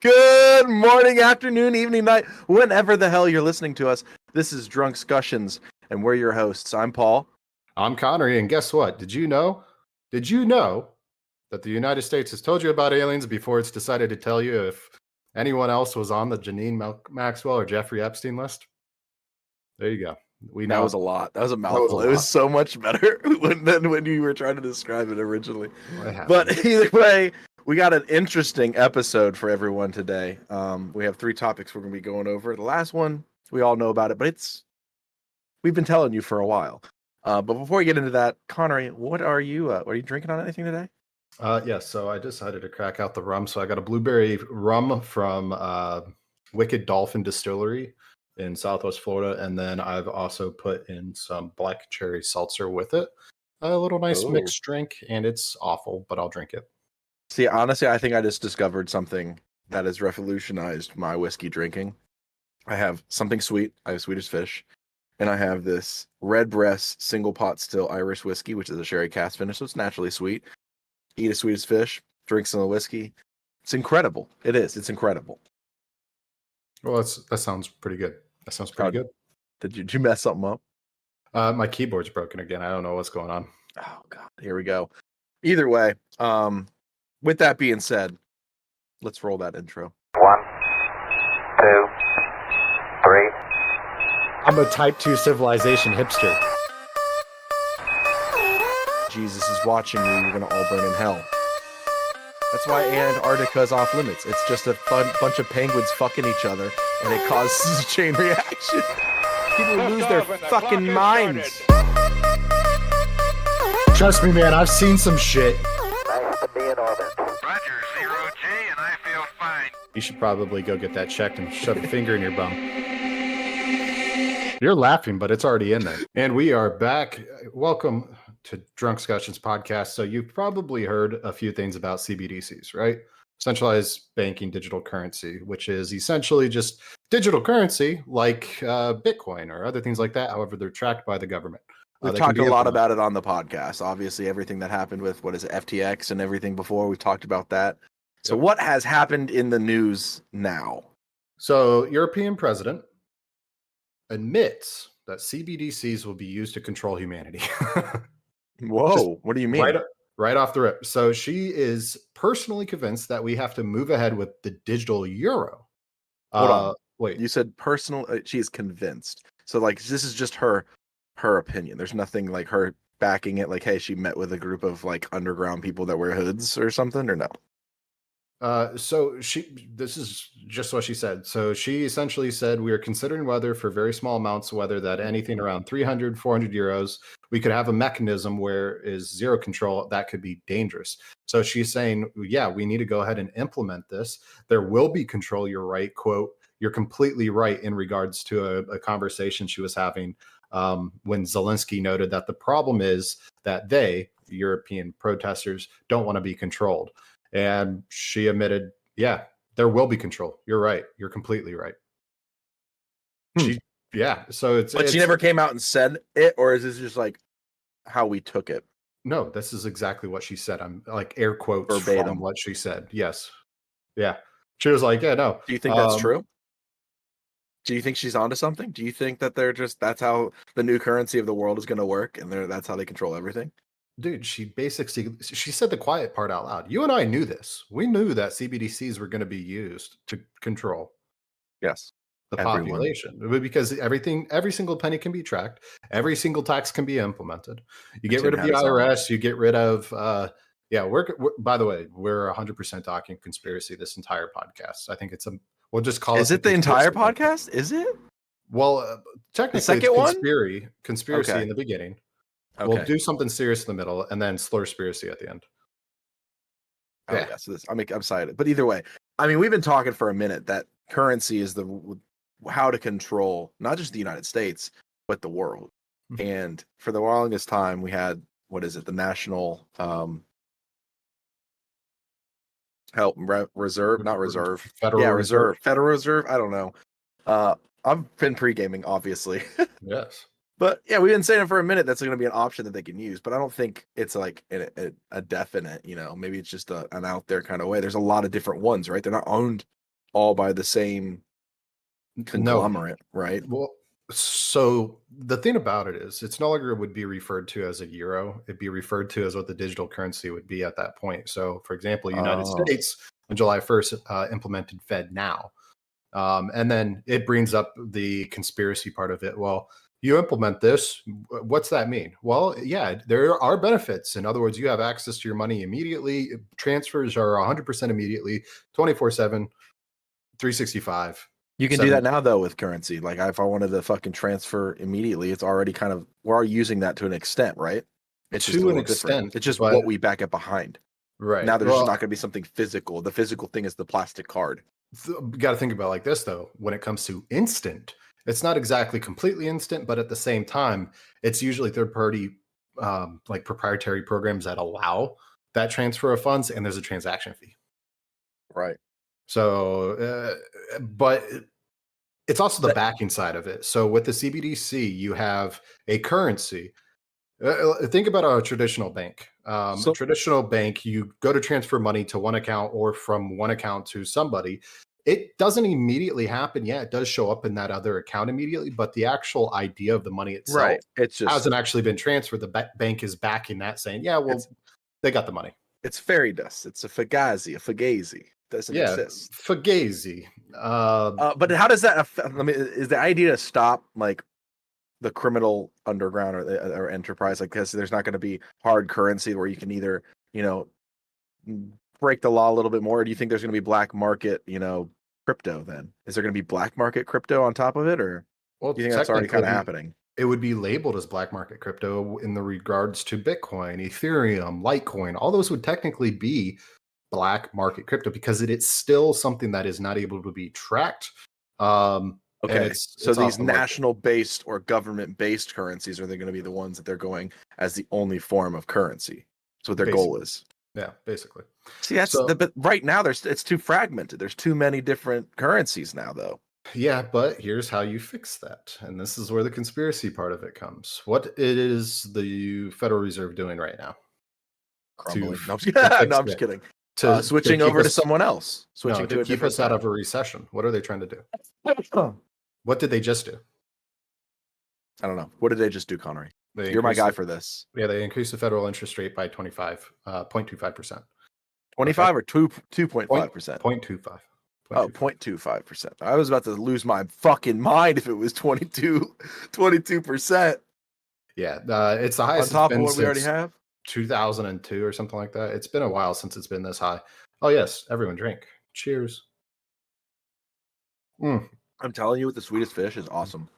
Good morning, afternoon, evening, night, whenever the hell you're listening to us. This is Drunk Scussions, and we're your hosts. I'm Paul. I'm Connery, and guess what? Did you know that the United States has told you about aliens before it's decided to tell you if anyone else was on the Janine Maxwell or Jeffrey Epstein list? There you go. That was a lot. That was a mouthful. It was so much better than when you were trying to describe it originally. But either way, we got an interesting episode for everyone today. We have 3 topics we're going to be going over. The last one, we all know about it, but we've been telling you for a while. But before we get into that, Connery, what are you drinking on anything today? Yes, so I decided to crack out the rum. So I got a blueberry rum from Wicked Dolphin Distillery in Southwest Florida, and then I've also put in some black cherry seltzer with it. A little nice mixed drink, and it's awful, but I'll drink it. See, honestly, I think I just discovered something that has revolutionized my whiskey drinking. I have something sweet. I have Swedish Fish, and I have this Redbreast single pot still Irish whiskey, which is a sherry cask finish, so it's naturally sweet. Eat a Swedish Fish, drink some of the whiskey. It's incredible. It is. It's incredible. Well, that sounds pretty good. That sounds pretty good. Did you mess something up? My keyboard's broken again. I don't know what's going on. Oh God, here we go. Either way, with that being said, let's roll that intro. 1, 2, 3. I'm a type 2 civilization hipster. Jesus is watching you. You're gonna all burn in hell. That's why Antarctica's off limits. It's just a bunch of penguins fucking each other, and it causes a chain reaction. People lose their fucking minds. Trust me, man. I've seen some shit. Nice to be in orbit. Roger, 0G, and I feel fine. You should probably go get that checked and shove a finger in your bum. You're laughing, but it's already in there. And we are back. Welcome to Drunk Scussions podcast. So you've probably heard a few things about CBDCs, right? Centralized banking digital currency, which is essentially just digital currency like Bitcoin or other things like that. However, they're tracked by the government. We've talked a lot about it on the podcast. Obviously, everything that happened with, FTX and everything before, we've talked about that. So what has happened in the news now? So European president admits that CBDCs will be used to control humanity. Whoa, what do you mean? Right off the rip. So she is personally convinced that we have to move ahead with the digital euro. Hold on. Wait. You said personal. She is convinced. So like this is just her opinion. There's nothing like her backing it. Like, hey, she met with a group of like underground people that wear hoods or something, or no? So this is just what she said. So she essentially said, we are considering whether for very small amounts, whether that anything around 300, 400 euros, we could have a mechanism where is zero control. That could be dangerous. So she's saying, yeah, we need to go ahead and implement this. There will be control. You're right. Quote, you're completely right in regards to a conversation she was having when Zelensky noted that the problem is that European protesters, don't want to be controlled. And she admitted, yeah, there will be control. You're right. You're completely right. So But she never came out and said it, or is this just like how we took it? No, this is exactly what she said. I'm like air quotes verbatim from what she said. Yes. Yeah. She was like, yeah, no. Do you think that's true? Do you think she's onto something? Do you think that that's how the new currency of the world is going to work, and that's how they control everything? Dude, she said the quiet part out loud. You and I knew this. We knew that CBDCs were going to be used to control the population, because every single penny can be tracked. Every single tax can be implemented. You get rid of the IRS. You get rid of, we're by the way, we're 100% talking conspiracy this entire podcast. I think we'll just call it. Is it the entire podcast? Is it? Well, technically, the second it's conspiracy in the beginning. Okay. We'll do something serious in the middle, and then slurspiracy at the end. So I'm excited. But either way, I mean, we've been talking for a minute that currency is how to control not just the United States, but the world. Mm-hmm. And for the longest time, we had, the national reserve, not reserve. Federal Reserve. Federal Reserve. I don't know. I've been pre-gaming, obviously. Yes. But yeah, we've been saying it for a minute. That's going to be an option that they can use, but I don't think it's like a definite. Maybe it's just an out there kind of way. There's a lot of different ones, right? They're not owned all by the same conglomerate, right? Well, so the thing about it is, it's no longer would be referred to as a euro. It'd be referred to as what the digital currency would be at that point. So, for example, United States on July 1st implemented Fed Now. And then it brings up the conspiracy part of it. Well, you implement this, what's that mean? Well, yeah, there are benefits. In other words, you have access to your money immediately. Transfers are 100% immediately, 24/7, 365. You can do that now though with currency. Like if I wanted to fucking transfer immediately, it's already kind of we're using that to an extent, right? It's just To a an little different. extent, It's just but- what we back it behind. Right. Now there's Well, just not going to be something physical. The physical thing is the plastic card. got to think about it like this though. When it comes to instant, it's not exactly completely instant, but at the same time, it's usually third party like proprietary programs that allow that transfer of funds, and there's a transaction fee. Right. So but it's also the backing side of it. So with the CBDC, you have a currency. Think about a traditional bank. A traditional bank, you go to transfer money to one account or from one account to somebody. It doesn't immediately happen. Yeah, it does show up in that other account immediately, but the actual idea of the money itself Right. It's just hasn't actually been transferred. The bank is backing that, saying, "Yeah, well, they got the money." it's fairy dust. It's a fugazi. Doesn't exist. Fugazi. But how does that affect? I mean, is the idea to stop like the criminal underground or enterprise? Like, because there's not going to be hard currency where you can either, break the law a little bit more. Or do you think there's going to be black market, crypto? Then is there going to be black market crypto on top of it, or Well, do you think that's already kind of happening? It would be labeled as black market crypto in the regards to Bitcoin, Ethereum, Litecoin. All those would technically be black market crypto because it's still something that is not able to be tracked. Okay, so it's these national-based or government-based currencies are they going to be the ones that they're going as the only form of currency? That's what their goal is. Yeah, basically. See, but right now it's too fragmented. There's too many different currencies now, though. Yeah, but here's how you fix that, and this is where the conspiracy part of it comes. What is the Federal Reserve doing right now? Crumbling. No, I'm just kidding. Switching over to someone else. Switching to keep us out of a recession. What are they trying to do? What did they just do? I don't know. What did they just do, Connery? You're my guy for this. Yeah, they increased the federal interest rate by 0.25%. 25 or 2.5%? 0.25. Oh, 0.25%. I was about to lose my fucking mind if it was 22%. Yeah, it's the highest on top of what we already have. 2002 or something like that. It's been a while since it's been this high. Oh yes, everyone drink. Cheers. I'm telling you, with the sweetest fish is awesome.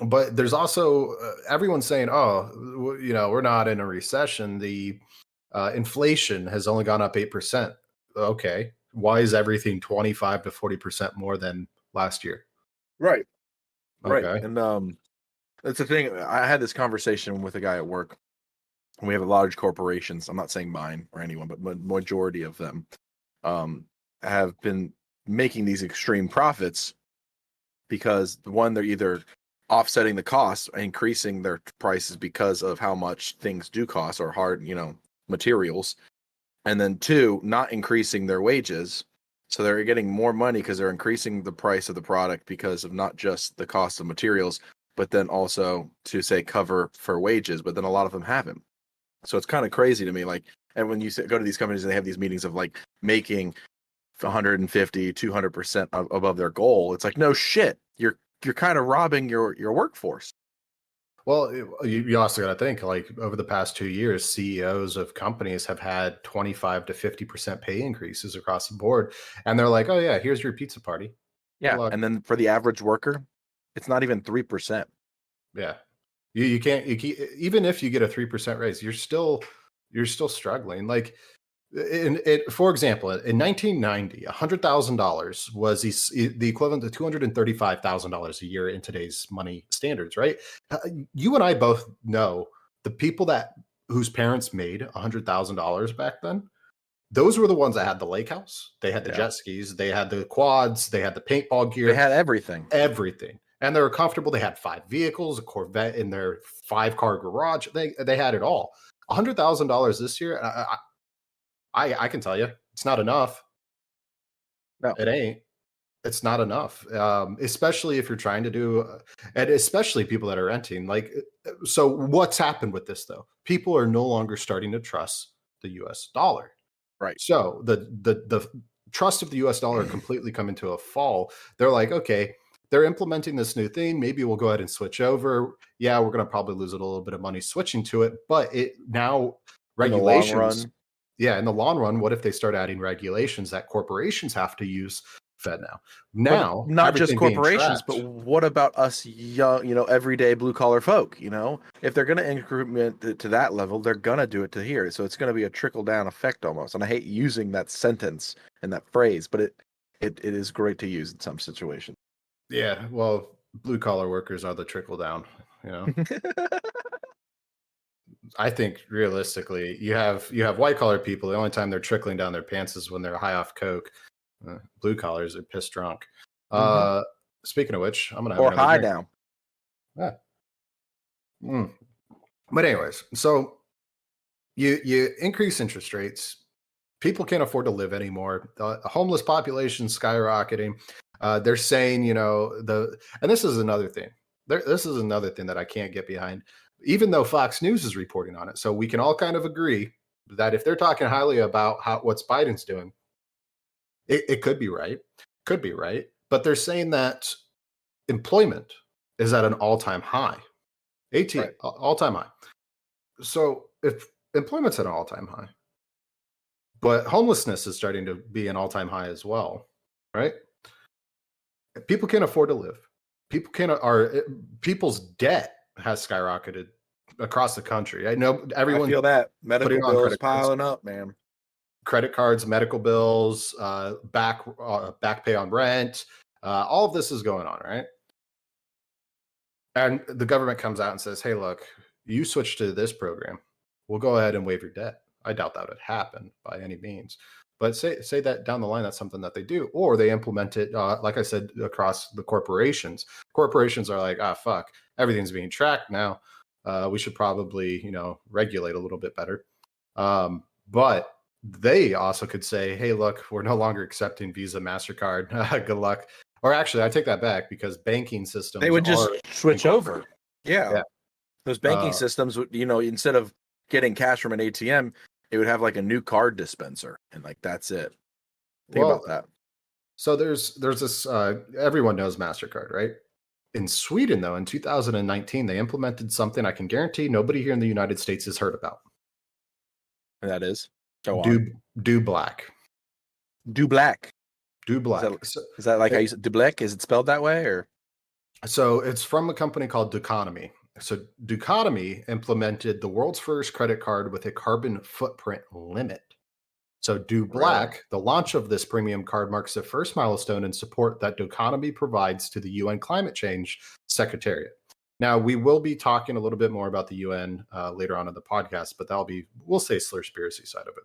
But there's also everyone's saying, "Oh, we're not in a recession. The inflation has only gone up 8%." Okay, why is everything 25 to 40% more than last year? Right. Okay. Right. And that's the thing. I had this conversation with a guy at work. We have large corporations. I'm not saying mine or anyone, but majority of them have been making these extreme profits because they're either offsetting the costs, increasing their prices because of how much things do cost or hard, materials. And then two, not increasing their wages. So they're getting more money because they're increasing the price of the product because of not just the cost of materials, but then also to say cover for wages. But then a lot of them haven't. So it's kind of crazy to me. Like, and when you go to these companies and they have these meetings of like making 150, 200% above their goal, it's like, no shit. You're kind of robbing your workforce. Well, you also got to think, like, over the past 2 years, CEOs of companies have had 25 to 50% pay increases across the board. And they're like, oh, yeah, here's your pizza party. Yeah. And then for the average worker, it's not even 3%. Yeah. You can't, even if you get a 3% raise, you're still struggling. Like, for example, in 1990, $100,000 was the equivalent to $235,000 a year in today's money standards, right? You and I both know the people whose parents made $100,000 back then. Those were the ones that had the lake house. They had the jet skis. They had the quads. They had the paintball gear. They had everything. Everything. And they were comfortable. They had 5 vehicles, a Corvette in their 5-car garage. They had it all. $100,000 this year. I can tell you, it's not enough. No, it ain't. It's not enough, especially if you're trying to do, and especially people that are renting. Like, so what's happened with this though? People are no longer starting to trust the U.S. dollar. Right. So the trust of the U.S. dollar completely come into a fall. They're like, okay, they're implementing this new thing. Maybe we'll go ahead and switch over. Yeah, we're going to probably lose a little bit of money switching to it, but it now regulations. In the long run. Yeah, in the long run, what if they start adding regulations that corporations have to use Fed now? But not just everything being corporations, tracked. but what about us young, everyday blue collar folk? If they're going to increment it to that level, they're going to do it to here. So it's going to be a trickle down effect almost. And I hate using that sentence and that phrase, but it is great to use in some situations. Yeah, well, blue collar workers are the trickle down. I think realistically, you have white collar people. The only time they're trickling down their pants is when they're high off coke. Blue collars are pissed drunk. Speaking of which, I'm gonna have or another high drink. down. Yeah. But anyways, so you increase interest rates. People can't afford to live anymore. The homeless population skyrocketing. They're saying, and this is another thing. This is another thing that I can't get behind, even though Fox News is reporting on it. So we can all kind of agree that if they're talking highly about what's Biden's doing, it could be right. Could be right. But they're saying that employment is at an all-time high. Right. All-time high. So if employment's at an all-time high, but homelessness is starting to be an all-time high as well, right? People can't afford to live. People's debt has skyrocketed across the country. I know everyone. I feel that medical bills piling cards, up, man. Credit cards, medical bills, back pay on rent. All of this is going on, right? And the government comes out and says, "Hey, look, you switch to this program, we'll go ahead and waive your debt." I doubt that would happen by any means. But say that down the line, that's something that they do, or they implement it, like I said, across the corporations. Corporations are like, fuck, everything's being tracked now. We should probably, regulate a little bit better. But they also could say, hey, look, we're no longer accepting Visa, MasterCard. Good luck. Or actually, I take that back because banking systems. They would just switch over. Yeah. Those banking systems would, instead of getting cash from an ATM, it would have like a new card dispenser, and like that's it. Think about that. So there's this. Everyone knows MasterCard, right? In Sweden, though, in 2019, they implemented something I can guarantee nobody here in the United States has heard about. And that is Do Black. Do Black. Do Black. Is that like how you said Do Black? Is it spelled that way, or? So it's from a company called Duconomy. So Duconomy implemented the world's first credit card with a carbon footprint limit. So Do Black, the launch of this premium card marks the first milestone in support that Duconomy provides to the UN Climate Change Secretariat. Now, we will be talking a little bit more about the UN later on in the podcast, but we'll say Slurspiracy side of it.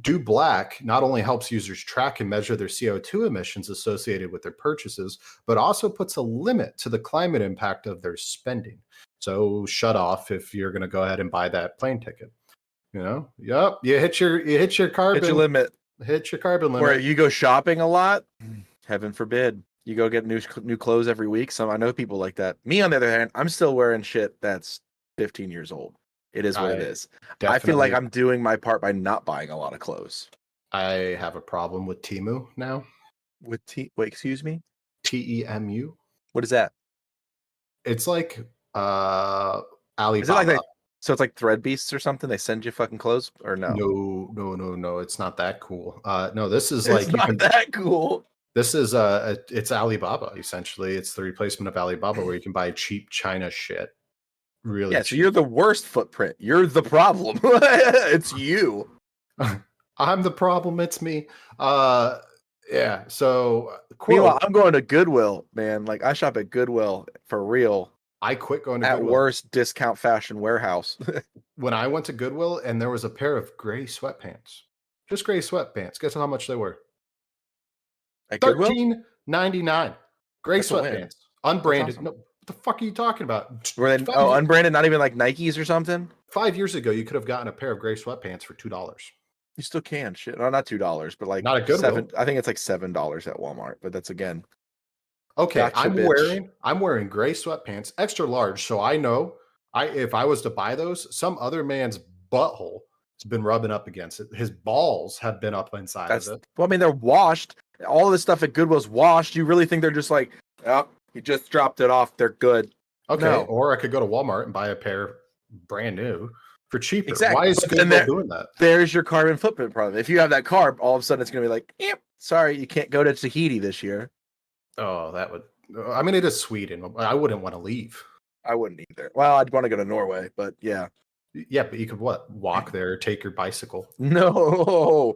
Do Black not only helps users track and measure their CO2 emissions associated with their purchases, but also puts a limit to the climate impact of their spending. So shut off if you're going to go ahead and buy that plane ticket. You hit your carbon limit. Hit your carbon limit. Where you go shopping a lot, heaven forbid. You go get new clothes every week. I know people like that. Me, on the other hand, I'm still wearing shit that's 15 years old. It is what it is. I feel like I'm doing my part by not buying a lot of clothes. I have a problem with Temu now. Wait, excuse me? TEMU. What is that? It's like Alibaba. Is it like so it's like Thread Beasts or something? They send you fucking clothes or no? No. It's not that cool. No, this is that cool. This is it's Alibaba essentially. It's the replacement of Alibaba where you can buy cheap China shit. Really? Yeah. So you're the worst footprint. You're the problem. It's you. I'm the problem. It's me. Yeah. So meanwhile, I'm going to Goodwill, man. Like I shop at Goodwill for real. I quit going to at Goodwill. Worst discount fashion warehouse. When I went to Goodwill and there was a pair of gray sweatpants, just gray sweatpants. Guess how much they were? $13.99. Gray sweatpants, unbranded. Awesome. No, what the fuck are you talking about? Were they unbranded? Not even like Nikes or something? 5 years ago, you could have gotten a pair of gray sweatpants for $2. You still can. Shit, no, not $2, but like Not a Goodwill. $7. I think it's like $7 at Walmart. But that's again. Okay, Gotcha, bitch. I'm wearing gray sweatpants, extra large, so I know if I was to buy those, some other man's butthole has been rubbing up against it. His balls have been up inside That's of it. well, I mean, they're washed. All of this stuff at Goodwill's washed. You really think they're just like, oh, you just dropped it off. They're good. Okay, No. or I could go to Walmart and buy a pair brand new for cheaper. Exactly. Why is But then Goodwill doing that? There's your carbon footprint problem. If you have that car, all of a sudden it's going to be like, yep, sorry, you can't go to Tahiti this year. Oh, that would. I mean, it is Sweden. I wouldn't want to leave. I wouldn't either. Well, I'd want to go to Norway, but yeah. Yeah, but you could walk there, take your bicycle. No.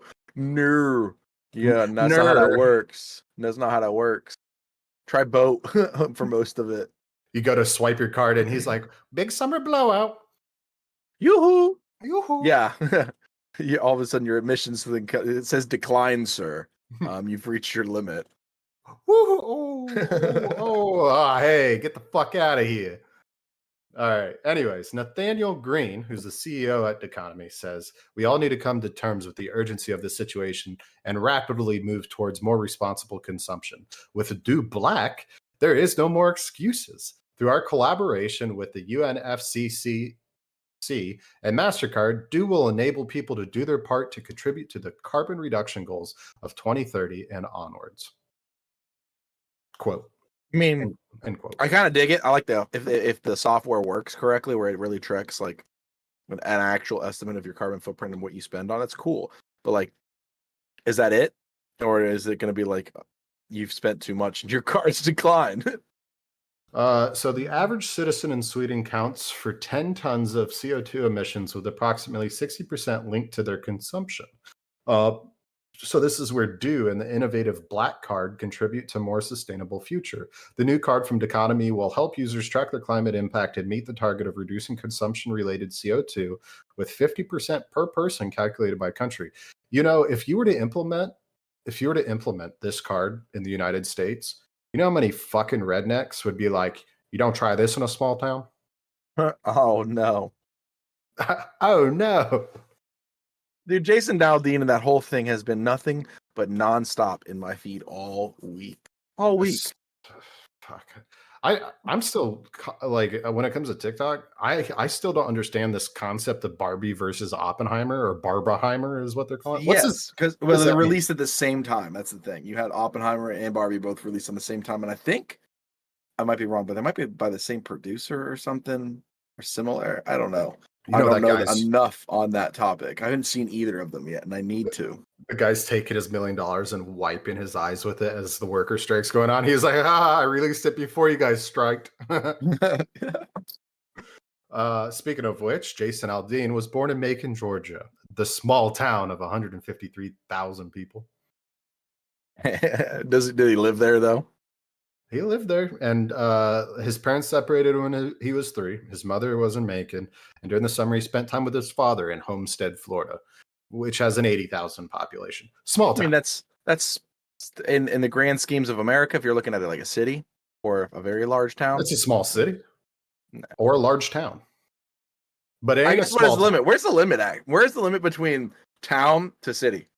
Yeah, that's not how that works. That's not how that works. Try boat for most of it. You go to swipe your card, and he's like, "Big summer blowout." Yoo-hoo. Yoo-hoo. Yeah. All of a sudden your emissions thing, it says decline, sir. You've reached your limit. Hey, get the fuck out of here. All right. Anyways, Nathaniel Green, who's the CEO at Deconomy, says we all need to come to terms with the urgency of the situation and rapidly move towards more responsible consumption. With Dew Black, there is no more excuses. Through our collaboration with the UNFCCC and MasterCard, Dew will enable people to do their part to contribute to the carbon reduction goals of 2030 and onwards. Quote. I mean, end quote. I kind of dig it. I like if the software works correctly, where it really tracks like an actual estimate of your carbon footprint and what you spend on. It's cool, but like, is that it, or is it going to be like you've spent too much and your car's declined? So the average citizen in Sweden counts for 10 tons of CO2 emissions, with approximately 60% linked to their consumption. So this is where Dew and the innovative Black Card contribute to a more sustainable future. The new card from Deconomy will help users track their climate impact and meet the target of reducing consumption-related CO2 with 50% per person calculated by country. You know, if you were to implement this card in the United States, you know how many fucking rednecks would be like, you don't try this in a small town? Oh no. Oh no. Dude, Jason Aldean and that whole thing has been nothing but nonstop in my feed all week. All week. Fuck. I'm still like, when it comes to TikTok, I still don't understand this concept of Barbie versus Oppenheimer, or Barbenheimer is what they're calling. Yes, because they're released at the same time. That's the thing. You had Oppenheimer and Barbie both released on the same time, and I think I might be wrong, but they might be by the same producer or something or similar. I don't know. I don't know enough on that topic. I haven't seen either of them yet, and I need to. The guy's taking his $1 million and wiping his eyes with it as the worker strike's going on. He's like, I released it before you guys striked. Speaking of which, Jason Aldean was born in Macon, Georgia, the small town of 153,000 people. Did he live there, though? He lived there, and his parents separated when he was 3. His mother was in Macon, and during the summer, he spent time with his father in Homestead, Florida, which has an 80,000 population. Small town. I mean, that's in the grand schemes of America. If you're looking at it like a city or a very large town, it's a small city or a large town. But I guess what is the limit? Where's the limit at? Where's the limit between town to city?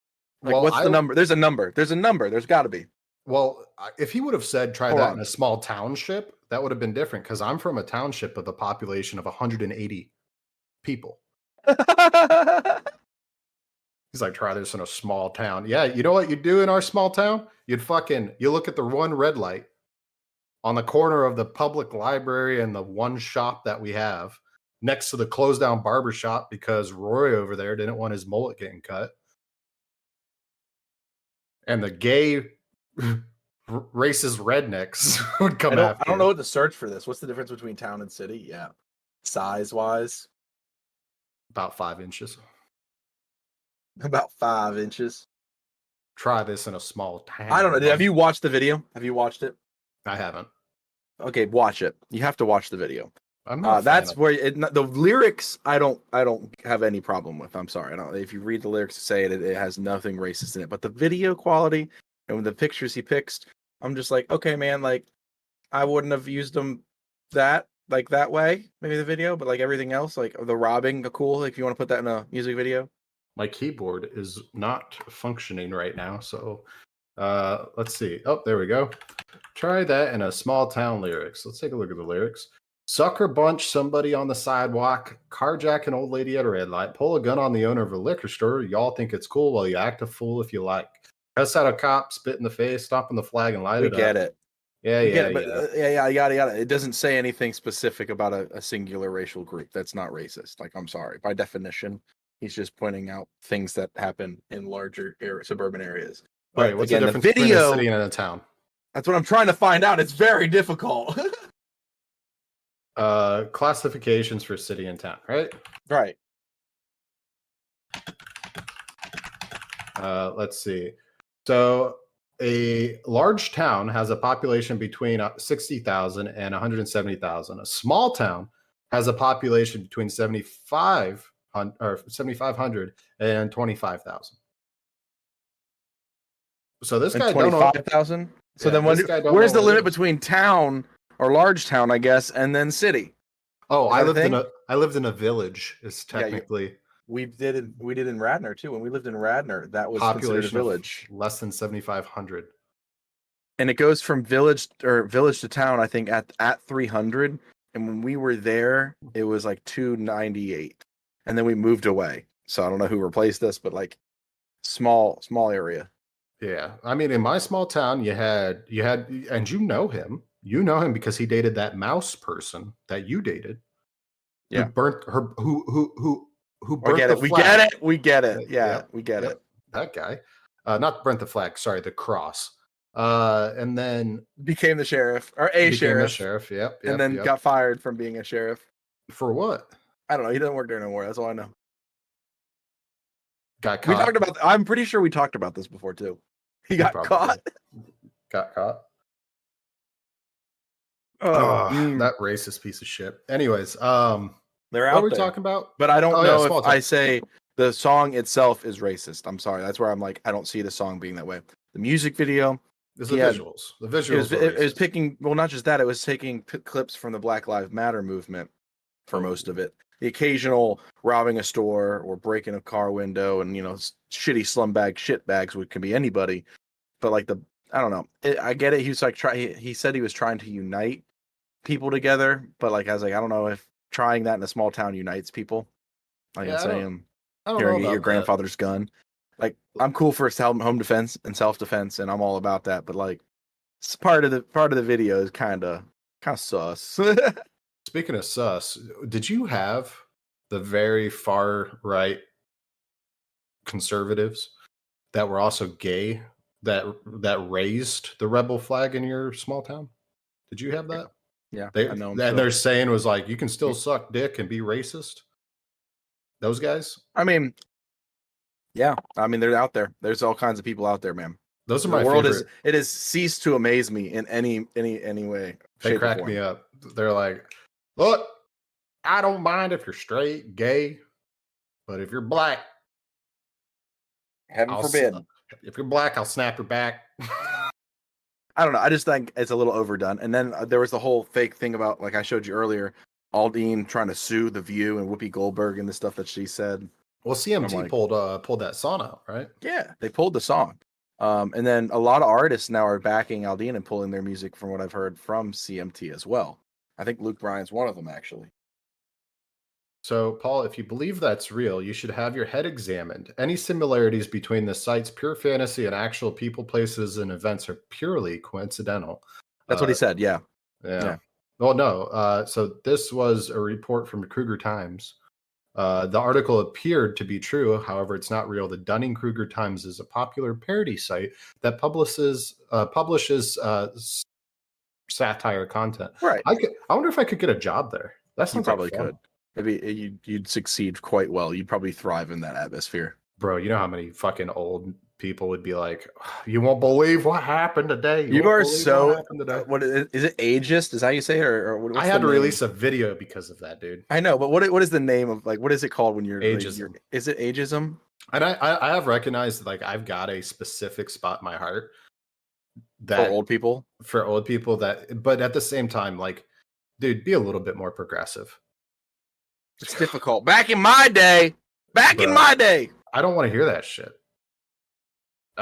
Like, what's the number? There's a number. There's a number. There's got to be. Well, if he would have said try that in a small township, that would have been different, because I'm from a township with a population of 180 people. He's like, try this in a small town. Yeah, you know what you do in our small town? You look at the one red light on the corner of the public library and the one shop that we have next to the closed down barber shop because Roy over there didn't want his mullet getting cut. And the gay racist rednecks would come after. I don't know what to search for this. What's the difference between town and city? Yeah. Size wise? About 5 inches. About 5 inches. Try this in a small town. I don't know. Have you watched the video? Have you watched it? I haven't. Okay, watch it. You have to watch the video. I'm not. That's where the lyrics I don't have any problem with. I'm sorry. I don't. If you read the lyrics to say it has nothing racist in it. But the video quality and with the pictures he picks, I'm just like, okay, man. Like, I wouldn't have used them that way. Maybe the video, but like everything else, like the robbing, cool. Like, if you want to put that in a music video, My keyboard is not functioning right now, so let's see. Oh, there we go. Try that in a small town lyrics. Let's take a look at the lyrics. Sucker bunch somebody on the sidewalk, carjack an old lady at a red light, pull a gun on the owner of a liquor store. Y'all think it's cool while you act a fool if you like. Cuss out a cop, spit in the face, stomp on the flag, and light We it up. get it. Yeah, We yeah, get it, but, yeah. yada. It doesn't say anything specific about a singular racial group. That's not racist. Like, I'm sorry. By definition, he's just pointing out things that happen in larger suburban areas. But Right, what's again, the difference between a city and a town? That's what I'm trying to find out. It's very difficult. Classifications for city and town, right? Right. Let's see. So a large town has a population between 60,000 and 170,000. A small town has a population between 7,500 and 25,000. So this guy 25,000. So Yeah, then, know where's the what it limit is. between town or large town, I guess, and then city? Oh, Is I that a lived in a village. Is Yeah, you- technically We did in Radnor too. When we lived in Radnor, that was considered a population village. of less than 7,500. And it goes from village to town, I think, at 300. And when we were there, it was like 298. And then we moved away. So I don't know who replaced us, but like small area. Yeah, I mean, in my small town, you had, and you know him. You know him because he dated that mouse person that you dated. Yeah. Who burnt her? Who We burnt get the it. We flag. get it. We get it. Yeah, Yep, we get yep, it. That guy. Not burnt the flag. Sorry, the cross. And then Became the sheriff or became a sheriff, sheriff. Yep. and then got fired from being a sheriff. for what? I don't know. He doesn't work there no more. That's all I know. Got We caught. talked about. I'm pretty sure we talked about this before too. He got Probably. caught. Got caught. Oh, That racist piece of shit. Anyways, they're what out were we there. talking about? But I don't Oh, yeah, know small if town. I say the song itself is racist. I'm sorry. That's where I'm like, I don't see the song being that way. The music video, It's the Yeah. visuals. The it visuals. was, were it was racist. picking, well, not just that, it was taking clips from the Black Lives Matter movement for most of it. The occasional robbing a store or breaking a car window and, shitty slumbag shitbags, which can be anybody. But like I don't know. I get it. He was like, he said he was trying to unite people together. But like, I was like, I don't know if trying that in a small town unites people. Like Yeah, I'm saying, I don't here know and get your about that. grandfather's gun. Like, I'm cool for home defense and self defense, and I'm all about that. But like, it's part of the video is kind of sus. Speaking of sus, did you have the very far right conservatives that were also gay that raised the rebel flag in your small town? Did you have that? Yeah, They, I know. and their saying was like, you can still suck dick and be racist. Those guys? I mean, yeah. I mean, they're out there. There's all kinds of people out there, man. Those are The my world favorite. it has ceased to amaze me in any way. They shape, or crack form. me up. They're like, look, I don't mind if you're straight, gay, but if you're black, Heaven I'll forbid. if you're black, I'll snap your back. I don't know. I just think it's a little overdone. And then there was the whole fake thing about, like I showed you earlier, Aldine trying to sue The View and Whoopi Goldberg and the stuff that she said. Well, CMT I'm like- pulled that song out, right? Yeah, they pulled the song. And then a lot of artists now are backing Aldine and pulling their music from what I've heard from CMT as well. I think Luke Bryan's one of them, actually. So, Paul, if you believe that's real, you should have your head examined. Any similarities between the site's pure fantasy and actual people, places, and events are purely coincidental. That's what he said. Yeah. Yeah. Well, no. So this was a report from Kruger Times. The article appeared to be true. However, it's not real. The Dunning-Kruger Times is a popular parody site that publishes satire content. Right. I wonder if I could get a job there. That You sounds probably like fun. could. Maybe you'd succeed quite well. You'd probably thrive in that atmosphere. Bro, you know how many fucking old people would be like, you won't believe what happened today. You won't are believe so. what happened today." What is it? Ageist? Is that how you say it? Or what's I the had to name? release a video because of that, dude. I know, but what is the name of, like, what is it called when you're Ageism. Is it ageism? And I have recognized, like, I've got a specific spot in my heart For that old people? for old people that, but at the same time, like, dude, be a little bit more progressive. It's difficult. Back in my day. Bro. I don't want to hear that shit.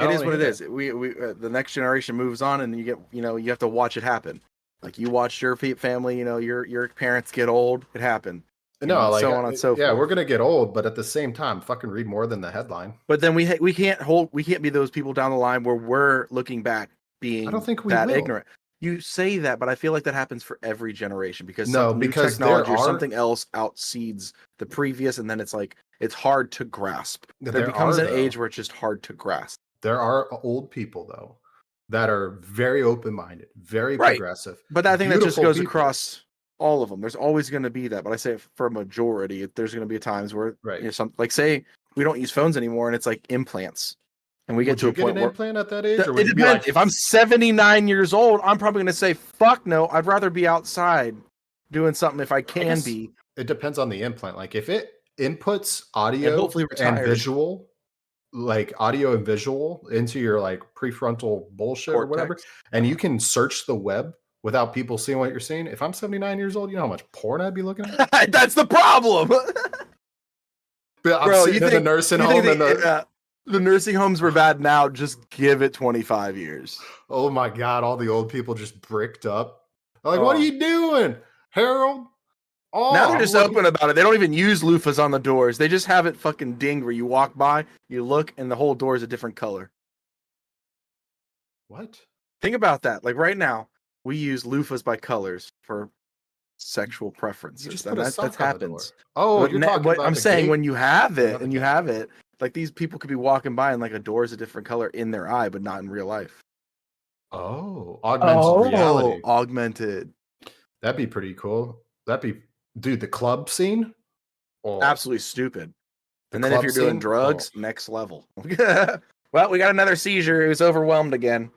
It is what it is. We the next generation moves on, and you get, you have to watch it happen. Like you watch your family, your parents get old. It happened. No, like so on and so forth. we're gonna get old, but at the same time, fucking read more than the headline. But then we can't be those people down the line where we're looking back being I don't think we that will. ignorant. You say that, but I feel like that happens for every generation because new because technology or something else outseeds the previous, and then it's like it's hard to grasp. There becomes an age where it's just hard to grasp. There are old people though that are very open-minded, very progressive. But I think that just goes across all of them. There's always going to be that. But I say for a majority, there's going to be times where say we don't use phones anymore, and it's like implants, and we get to a point where implant at that age. Or it depends. If I'm 79 years old, I'm probably going to say, "Fuck no! I'd rather be outside doing something if I can be." It depends on the implant. Like if it inputs audio and visual. Like audio and visual into your like prefrontal bullshit or whatever, and you can search the web without people seeing what you're seeing. If I'm 79 years old, you know how much porn I'd be looking at? That's the problem. Bro, you think the nursing home the nursing homes were bad now? Just give it 25 years. Oh my god, all the old people just bricked up. Like, what are you doing, Harold? Oh, now they're just open about it. They don't even use loofahs on the doors. They just have it fucking dinged where you walk by, you look, and the whole door is a different color. What? Think about that. Like right now, we use loofahs by colors for sexual preferences. That happens. Oh, you're talking about I'm saying when you have it and you have it, like these people could be walking by and like a door is a different color in their eye, but not in real life. Oh, augmented reality. Augmented. That'd be pretty cool. Dude, the club scene? Absolutely stupid. And then if you're doing drugs, next level. Well, we got another seizure. He was overwhelmed again.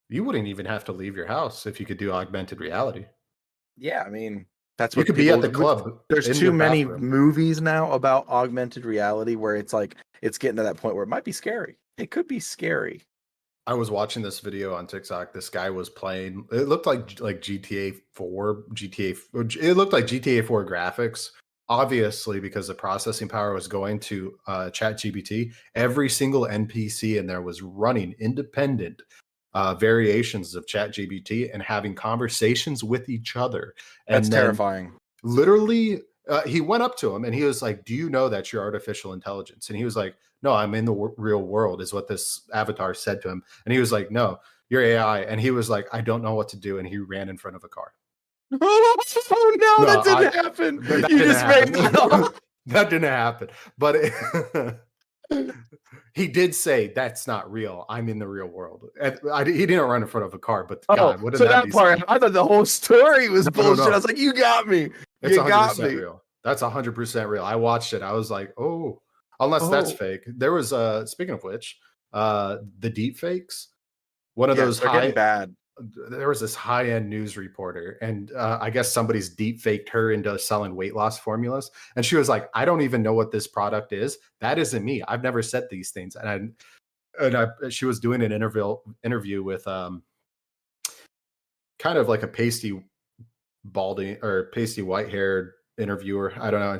You wouldn't even have to leave your house if you could do augmented reality. Yeah, I mean, that's what you could be at the club. There's too many movies now about augmented reality where it's like it's getting to that point where it might be scary. It could be scary. I was watching this video on TikTok. This guy was playing. It looked like GTA 4. It looked like GTA 4 graphics. Obviously, because the processing power was going to ChatGPT, every single NPC in there was running independent variations of ChatGPT and having conversations with each other. That's terrifying. Literally, he went up to him and he was like, "Do you know that you're artificial intelligence?" And he was like, "No, I'm in the real world," is what this avatar said to him. And he was like, "No, you're AI." And he was like, "I don't know what to do." And he ran in front of a car. Oh no, that didn't happen. That didn't happen. But he did say, "That's not real. I'm in the real world." He didn't run in front of a car, but God, wouldn't that be part? I thought the whole story was bullshit. I was like, "You got me. You got me." Real. That's 100% real. I watched it. I was like, "Oh, unless that's fake." There was speaking of which, the deep fakes. One of those getting bad. There was this high-end news reporter, and I guess somebody's deep faked her into selling weight loss formulas. And she was like, "I don't even know what this product is. That isn't me. I've never said these things." She was doing an interview with kind of like a pasty balding or pasty white-haired interviewer. I don't know,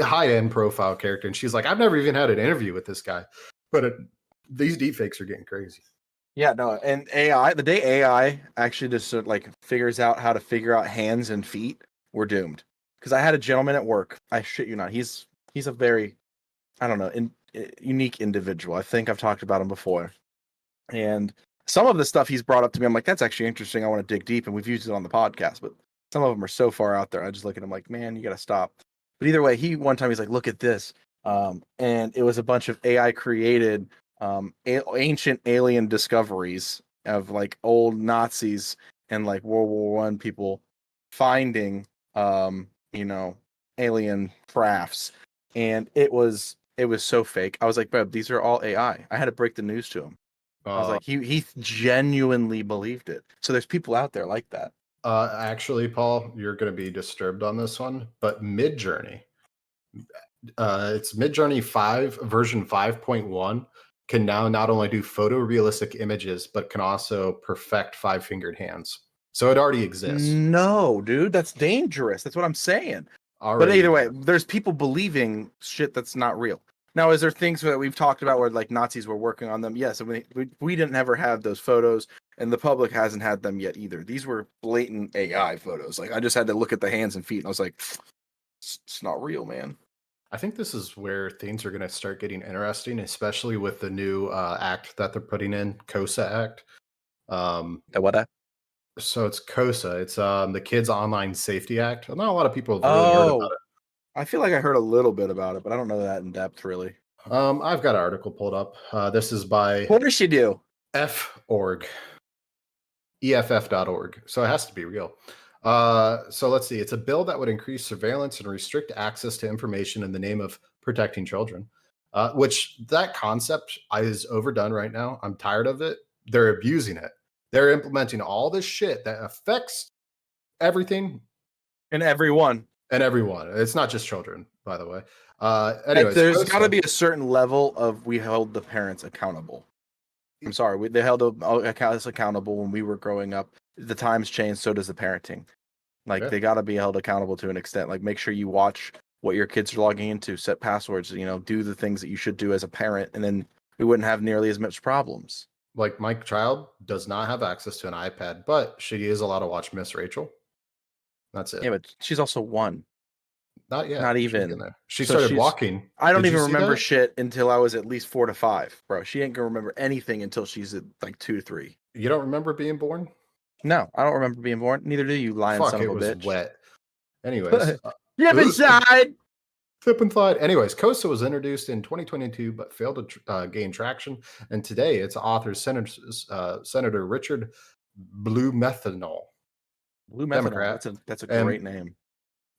high-end profile character. And she's like, "I've never even had an interview with this guy." But these deep fakes are getting crazy. Yeah, no, and AI, the day AI actually just sort of like figures out how to figure out hands and feet, we're doomed. Because I had a gentleman at work, I shit you not, he's a very, I don't know, unique individual. I think I've talked about him before. And some of the stuff he's brought up to me, I'm like, that's actually interesting. I want to dig deep, and we've used it on the podcast, but some of them are so far out there. I just look at him like, man, you got to stop. But either way, one time he's like, look at this. And it was a bunch of AI created ancient alien discoveries of like old Nazis and like World War I people finding alien crafts, and it was so fake. I was like, "Bro, these are all AI." I had to break the news to him. I was like, he genuinely believed it. So there's people out there like that. Actually, Paul, you're going to be disturbed on this one, but Midjourney, it's Midjourney 5 version 5.1. can now not only do photorealistic images, but can also perfect 5-fingered hands. So it already exists. No, dude, that's dangerous. That's what I'm saying. But either way, there's people believing shit that's not real. Now, is there things that we've talked about where like Nazis were working on them? Yes, and we didn't ever have those photos, and the public hasn't had them yet either. These were blatant AI photos. Like I just had to look at the hands and feet, and I was like, it's not real, man. I think this is where things are going to start getting interesting, especially with the new act that they're putting in, COSA Act. The what? So it's COSA. It's the Kids Online Safety Act. Not a lot of people have really heard about it. I feel like I heard a little bit about it, but I don't know that in depth, really. I've got an article pulled up. This is by What does she do? EFF.org. EFF.org. So it has to be real. So let's see. It's a bill that would increase surveillance and restrict access to information in the name of protecting children. Which that concept is overdone right now. I'm tired of it. They're abusing it. They're implementing all this shit that affects everything And everyone. and everyone. It's not just children, by the way. Anyways, There's got to be a certain level of we held the parents accountable. I'm sorry, they held us accountable when we were growing up. The times change, so does the parenting. Like Yeah. they got to be held accountable to an extent. Like make sure you watch what your kids are logging into, set passwords. Do the things that you should do as a parent, and then we wouldn't have nearly as much problems. Like my child does not have access to an iPad, but she is allowed to watch Miss Rachel. That's it. Yeah, but she's also one. Not yet. Not She's even. getting there. She So started she's- walking. I don't Did you even see remember that? shit until I was at least 4 to 5, bro. She ain't gonna remember anything until she's at like 2 to 3. You don't remember being born? No, I don't remember being born. Neither do you, lying Fuck, son it of a was bitch. wet. Anyways, Yep, inside. flip and slide. Anyways, COSA was introduced in 2022, but failed to gain traction. And today, its author, Senator Richard Blumenthal. Blue Democrat. That's a And- great name.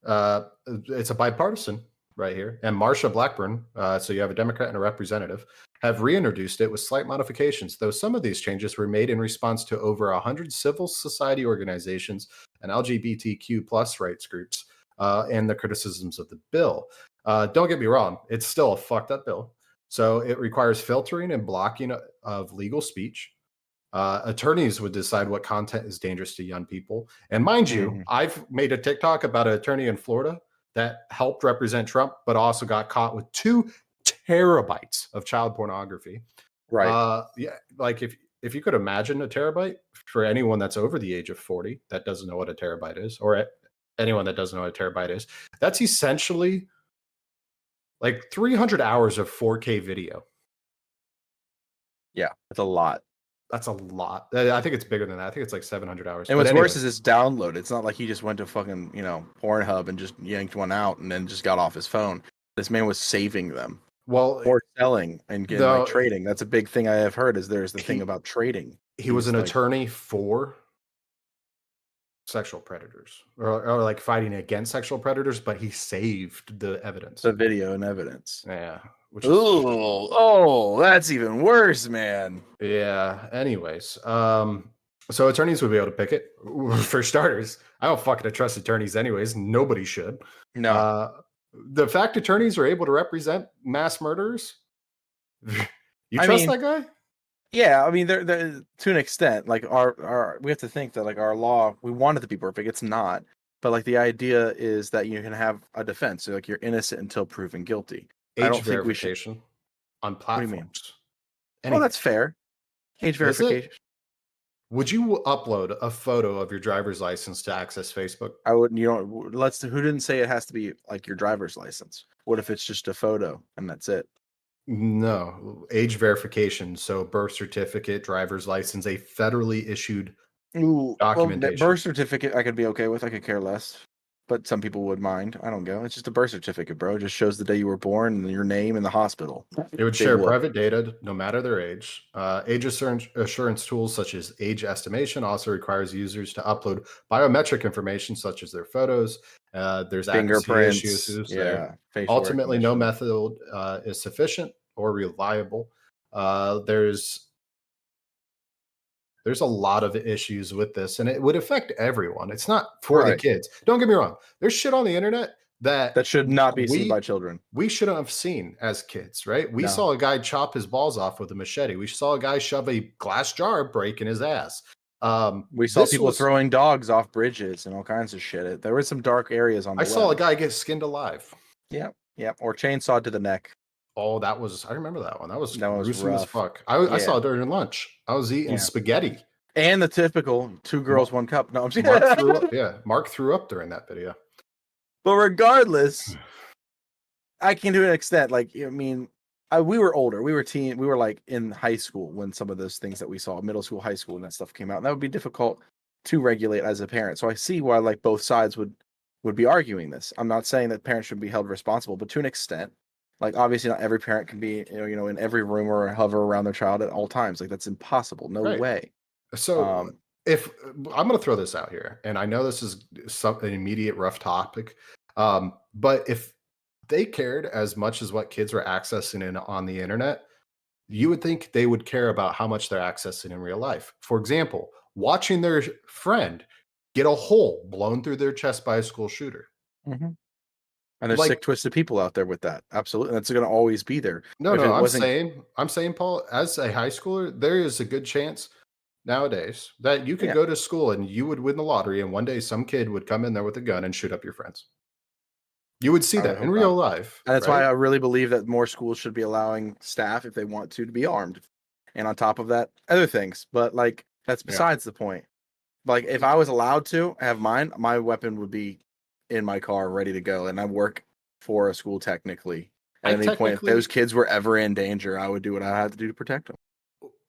It's a bipartisan right here. And Marsha Blackburn, so you have a Democrat and a representative, have reintroduced it with slight modifications, though some of these changes were made in response to over 100 civil society organizations and LGBTQ plus rights groups and the criticisms of the bill. Don't get me wrong, it's still a fucked up bill. So it requires filtering and blocking of legal speech. Attorneys would decide what content is dangerous to young people. And mind you, Mhm. I've made a TikTok about an attorney in Florida that helped represent Trump, but also got caught with 2 terabytes of child pornography. Right. Yeah, like if you could imagine a terabyte for anyone that's over the age of 40 that doesn't know what a terabyte is, or anyone that doesn't know what a terabyte is, that's essentially like 300 hours of 4K video. Yeah, that's a lot. That's a lot. I think it's bigger than that. I think it's like 700 hours. And But what's worse anyway. is it's download. It's not like he just went to fucking, Pornhub and just yanked one out and then just got off his phone. This man was saving them Well, or selling and getting No, trading. That's a big thing I have heard is there's the thing he- about trading. he was an like- attorney for sexual predators or like fighting against sexual predators, but he saved the evidence. The video and evidence. Yeah. Which is, That's even worse, man. yeah. Anyways, so attorneys would be able to pick it. For starters, I don't fucking trust attorneys anyways. Nobody should. No. The fact attorneys are able to represent mass murderers, you I trust mean, that guy? Yeah, I mean, they're to an extent, like our we have to think that like our law, we want it to be perfect. It's not, but like the idea is that you can have a defense, so like you're innocent until proven guilty. I Age don't think we should. verification on do you mean? platforms. Well, that's fair. Age Is it? verification. Would you upload a photo of your driver's license to access Facebook? I wouldn't. Who didn't say it has to be like your driver's license? What if it's just a photo and that's it? No, age verification. So birth certificate, driver's license, a federally issued. Ooh, Documentation. Birth certificate, I could be okay with. I could care less, but some people would mind. I don't go. It's just a birth certificate, bro. It just shows the day you were born and your name and the hospital. It would Big share whoop. private data no matter their age. Age assurance tools such as age estimation also requires users to upload biometric information such as their photos. There's accuracy Fingerprints. issues there. Yeah. facial Ultimately, no recognition. method is sufficient or reliable. There's a lot of issues with this, and it would affect everyone. It's not for the Right. kids. Don't get me wrong. There's shit on the internet That should not be seen We- by children. we shouldn't have seen as kids, right? We No. saw a guy chop his balls off with a machete. We saw a guy shove a glass jar break in his ass. We saw this people was- throwing dogs off bridges and all kinds of shit. There were some dark areas on the I saw a web. guy get skinned alive. Yeah, or chainsaw to the neck. Oh, I remember that one. That was That one was gruesome as rough. fuck. I Yeah. saw it during lunch. I was eating Yeah. spaghetti. And the typical 2 girls, 1 cup. No, I'm just Mark threw up. Yeah, Mark threw up during that video. But regardless, I can do an extent. Like, I mean, we were older. We were like in high school when some of those things that we saw, middle school, high school, and that stuff came out. And that would be difficult to regulate as a parent. So I see why like both sides would be arguing this. I'm not saying that parents should be held responsible, but to an extent. Like, obviously, not every parent can be, in every room or hover around their child at all times. Like, that's impossible. No way. So, if I'm going to throw this out here, and I know this is an immediate rough topic, but if they cared as much as what kids were accessing on the internet, you would think they would care about how much they're accessing in real life. For example, watching their friend get a hole blown through their chest by a school shooter. Mm-hmm. And there's sick, twisted people out there with that. Absolutely. That's going to always be there. No, I'm saying, Paul, as a high schooler, there is a good chance nowadays that you could go to school and you would win the lottery, and one day some kid would come in there with a gun and shoot up your friends. You would see that in real life. And that's why I really believe that more schools should be allowing staff, if they want to be armed. And on top of that, other things. But like, that's besides the point. Like, if I was allowed to have mine, my weapon would be in my car ready to go. And I work for a school technically. At any point, if those kids were ever in danger, I would do what I had to do to protect them.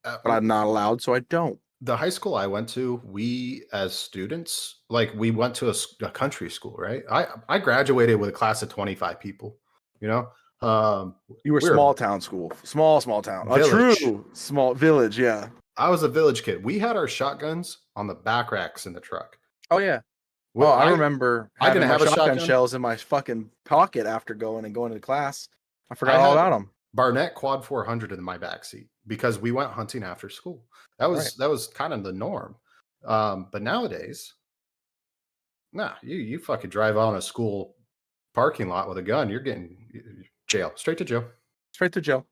But I'm not allowed, so I don't. The high school I went to, we as students, like, we went to a country school, right? I graduated with a class of 25 people, you were small town school, small town, village. A true small village. Yeah. I was a village kid. We had our shotguns on the back racks in the truck. Oh yeah. Well, I remember having my shotgun shells in my fucking pocket after going to class. I forgot all about them. Barnett Quad 400 in my backseat because we went hunting after school. That was kind of the norm. But nowadays, you fucking drive on a school parking lot with a gun, you're getting straight to jail.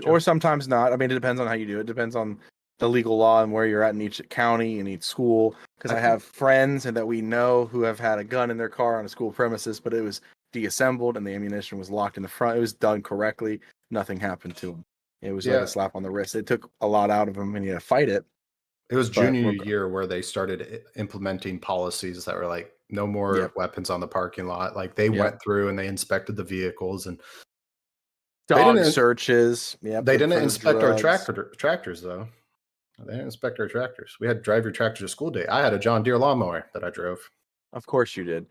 Or sometimes not. I mean, it depends on how you do it. It depends on the legal law and where you're at in each county and each school. Because I have friends and that we know who have had a gun in their car on a school premises, but it was deassembled and the ammunition was locked in the front. It was done correctly. Nothing happened to him. It was like a slap on the wrist. It took a lot out of him and he had to fight it. It was junior year where they started implementing policies that were like no more weapons on the parking lot. Like they went through and they inspected the vehicles and dog searches. Yeah, they didn't inspect our tractors though. They didn't inspect our tractors. We had to drive your tractor to school day. I had a John Deere lawnmower that I drove. Of course you did.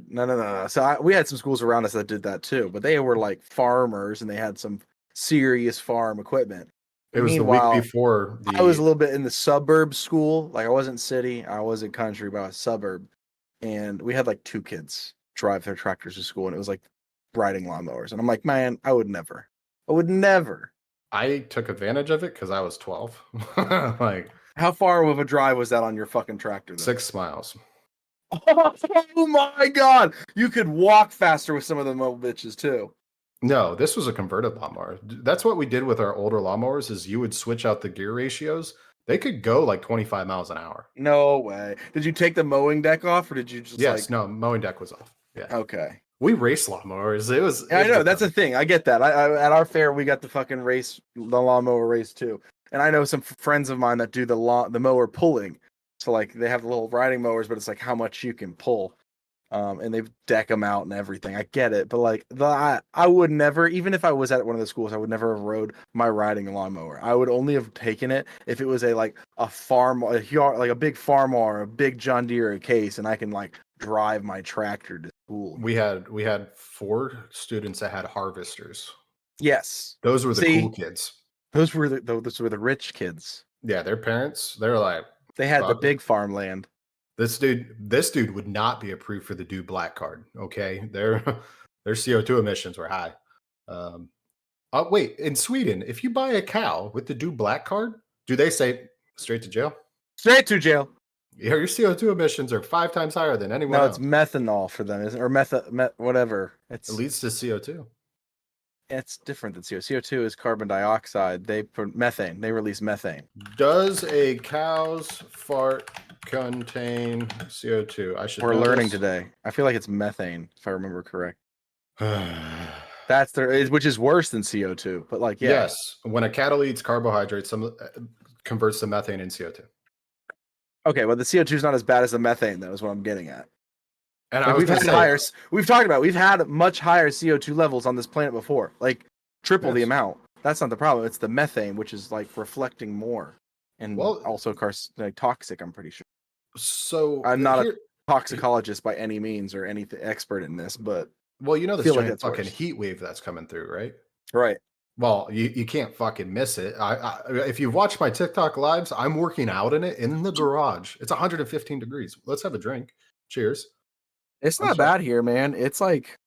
No. So we had some schools around us that did that too, but they were like farmers and they had some serious farm equipment. It was the week before. I was a little bit in the suburb school. Like I wasn't city, I wasn't country, but I was suburb. And we had like 2 kids drive their tractors to school and it was like riding lawnmowers. And I'm like, man, I would never. I took advantage of it because I was 12. Like, how far of a drive was that on your fucking tractor? 6 miles. Oh my god! You could walk faster with some of them old bitches too. No, this was a converted lawnmower. That's what we did with our older lawnmowers is you would switch out the gear ratios. They could go like 25 miles an hour. No way. Did you take the mowing deck off or did you just no, mowing deck was off. Yeah. Okay. We race lawnmowers. It was I know, that's a thing. I get that. I at our fair we got the fucking the lawnmower race too. And I know some friends of mine that do the mower pulling. So like they have the little riding mowers, but it's like how much you can pull. And they deck them out and everything. I get it, but like I would never, even if I was at one of the schools, I would never have rode my riding lawnmower. I would only have taken it if it was a big farm or a big John Deere case, and I can like drive my tractor to school. We had 4 students that had harvesters. Yes, those were the cool kids. Those were the rich kids. Yeah, their parents, they're like they had the big farmland. This dude would not be approved for the Do Black card. Okay, their CO2 emissions were high. Wait, in Sweden, if you buy a cow with the Do Black card, do they say straight to jail? Straight to jail. Yeah, your CO2 emissions are 5 times higher than anyone else. No, it's methanol for them, isn't it? Or whatever. It leads to CO2. It's different than CO2. CO2 is carbon dioxide. Methane. They release methane. Does a cow's fart contain CO2? We're learning today. I feel like it's methane, if I remember correct. That's That's which is worse than CO2. But like, yeah. Yes, when a cattle eats carbohydrates, some converts to methane and CO2. Okay, well, the CO2 is not as bad as the methane, though, is what I'm getting at. And Like, I was we've talked about we've had much higher CO2 levels on this planet before, like triple the amount. That's not the problem. It's the methane, which is like reflecting more, and also toxic. I'm pretty sure. So I'm not a toxicologist by any means or any expert in this, but you know, feel giant fucking heat wave that's coming through, right? Right. Well, you can't fucking miss it. If you've watched my TikTok lives, I'm working out in it in the garage. It's 115 degrees. Let's have a drink. Cheers. It's not bad here, man. It's like,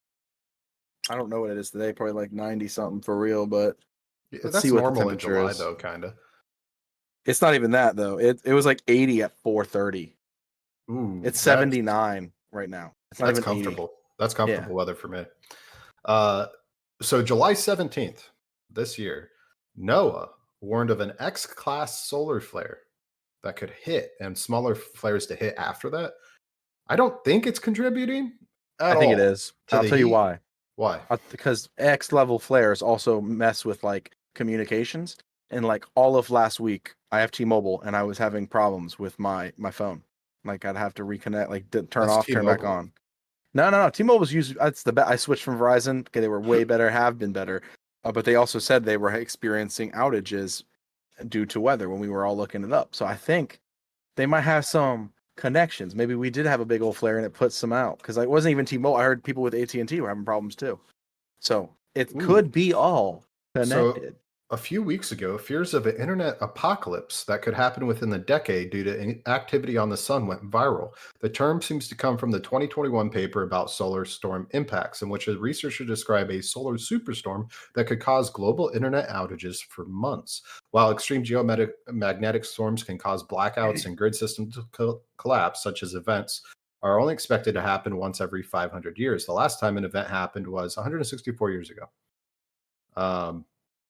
I don't know what it is today. Probably like 90 something for real, but let's see what normal in July is. Though, kind of. It's not even that though. It was like 80 at 4:30. Ooh, it's 79 right now. It's not that's even comfortable. 80. That's comfortable weather for me. So July 17th this year, NOAA warned of an X-class solar flare that could hit and smaller flares to hit after that. I don't think it's contributing. I think it is. I'll tell you why. Why? Because X level flares also mess with like communications. And like all of last week, I have T-Mobile and I was having problems with my phone. Like I'd have to reconnect, like turn off, turn back on. No. T-Mobile's used. That's the best. I switched from Verizon. Okay, they were way better. Have been better. But they also said they were experiencing outages due to weather when we were all looking it up. So I think they might have some connections. Maybe we did have a big old flare and it puts some out. Because it wasn't even T-Mobile. I heard people with AT&T were having problems too. So it could be all connected. So, a few weeks ago, fears of an internet apocalypse that could happen within the decade due to activity on the sun went viral. The term seems to come from the 2021 paper about solar storm impacts, in which a researcher described a solar superstorm that could cause global internet outages for months. While extreme geomagnetic storms can cause blackouts and grid systems to collapse, such as events are only expected to happen once every 500 years. The last time an event happened was 164 years ago.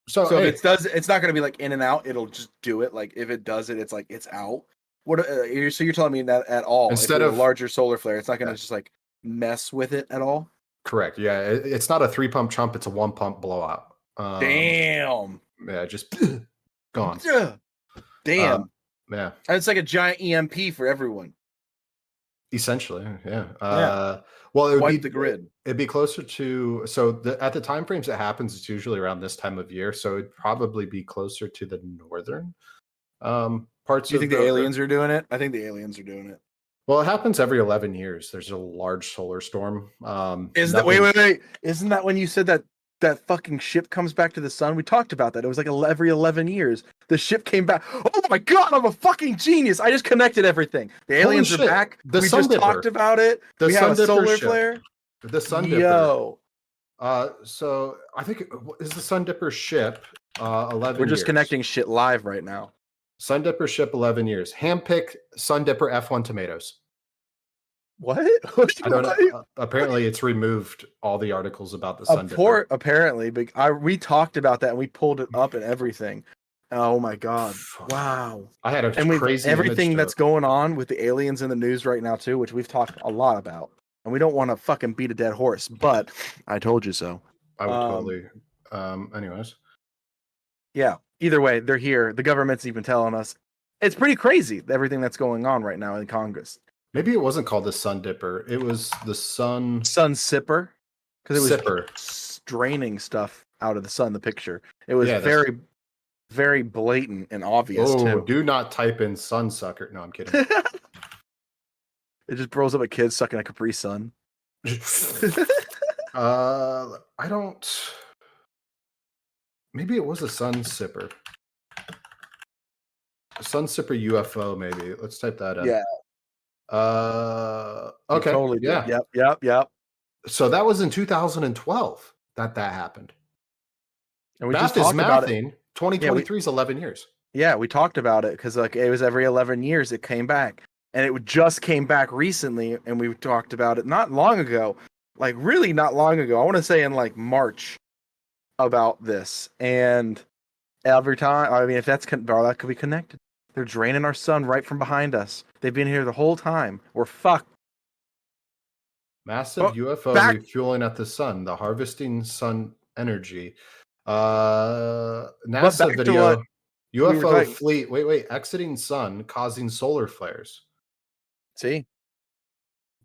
So if it does, it's not going to be like in and out. It'll just do it. Like if it does it, it's like it's out. What? So you're telling me that at all? Instead of a larger solar flare, it's not going to just like mess with it at all. Correct. Yeah, it's not a 3-pump chump. It's a 1-pump blowout. Damn. Yeah, just gone. Yeah. Damn. Yeah. And it's like a giant EMP for everyone. Essentially, yeah. Well, it would be the grid. It'd be closer to at the time frames it happens. It's usually around this time of year, so it'd probably be closer to the northern parts. Do you think the aliens are doing it? I think the aliens are doing it. Well, it happens every 11 years. There's a large solar storm. Wait? Isn't that when you said that fucking ship comes back to the sun? We talked about that. It was like every 11 years. The ship came back. Oh my God, I'm a fucking genius. I just connected everything. The aliens are back. We just talked about it. We have a solar flare. The Sun Dipper. Yo. So I think is the Sun Dipper ship 11 We're just connecting shit live right now. Sun Dipper ship 11 years. Handpicked Sun Dipper F1 tomatoes. What? I don't know. Apparently, it's removed all the articles about the Sun Dipper. Apparently, but we talked about that and we pulled it up and everything. Oh my God! Wow. I had crazy everything that's going on with the aliens in the news right now too, which we've talked a lot about, and we don't want to fucking beat a dead horse, but I told you so. I would totally. Anyways. Yeah. Either way, they're here. The government's even telling us it's pretty crazy everything that's going on right now in Congress. Maybe it wasn't called the Sun Dipper. It was the Sun Sipper, because it was draining stuff out of the sun. The picture. It was very, very blatant and obvious too. Do not type in sun sucker. No, I'm kidding. It just throws up a kid sucking a Capri Sun. I don't. Maybe it was a Sun Sipper. Sun Sipper UFO. Maybe let's type that in. Yeah. Okay. Totally. Yeah. Yep. So that was in 2012 that happened. And we just talked about it. 2023 is 11 years. Yeah, we talked about it because like it was every 11 years it came back, and it just came back recently, and we talked about it not long ago, like really not long ago. I want to say in like March about this, and every time, I mean, if that could be connected. They're draining our sun right from behind us. They've been here the whole time. We're fucked. Massive UFO refueling at the sun. The harvesting sun energy. But NASA back to video. what we were UFO talking- fleet. Wait. Exiting sun causing solar flares. See,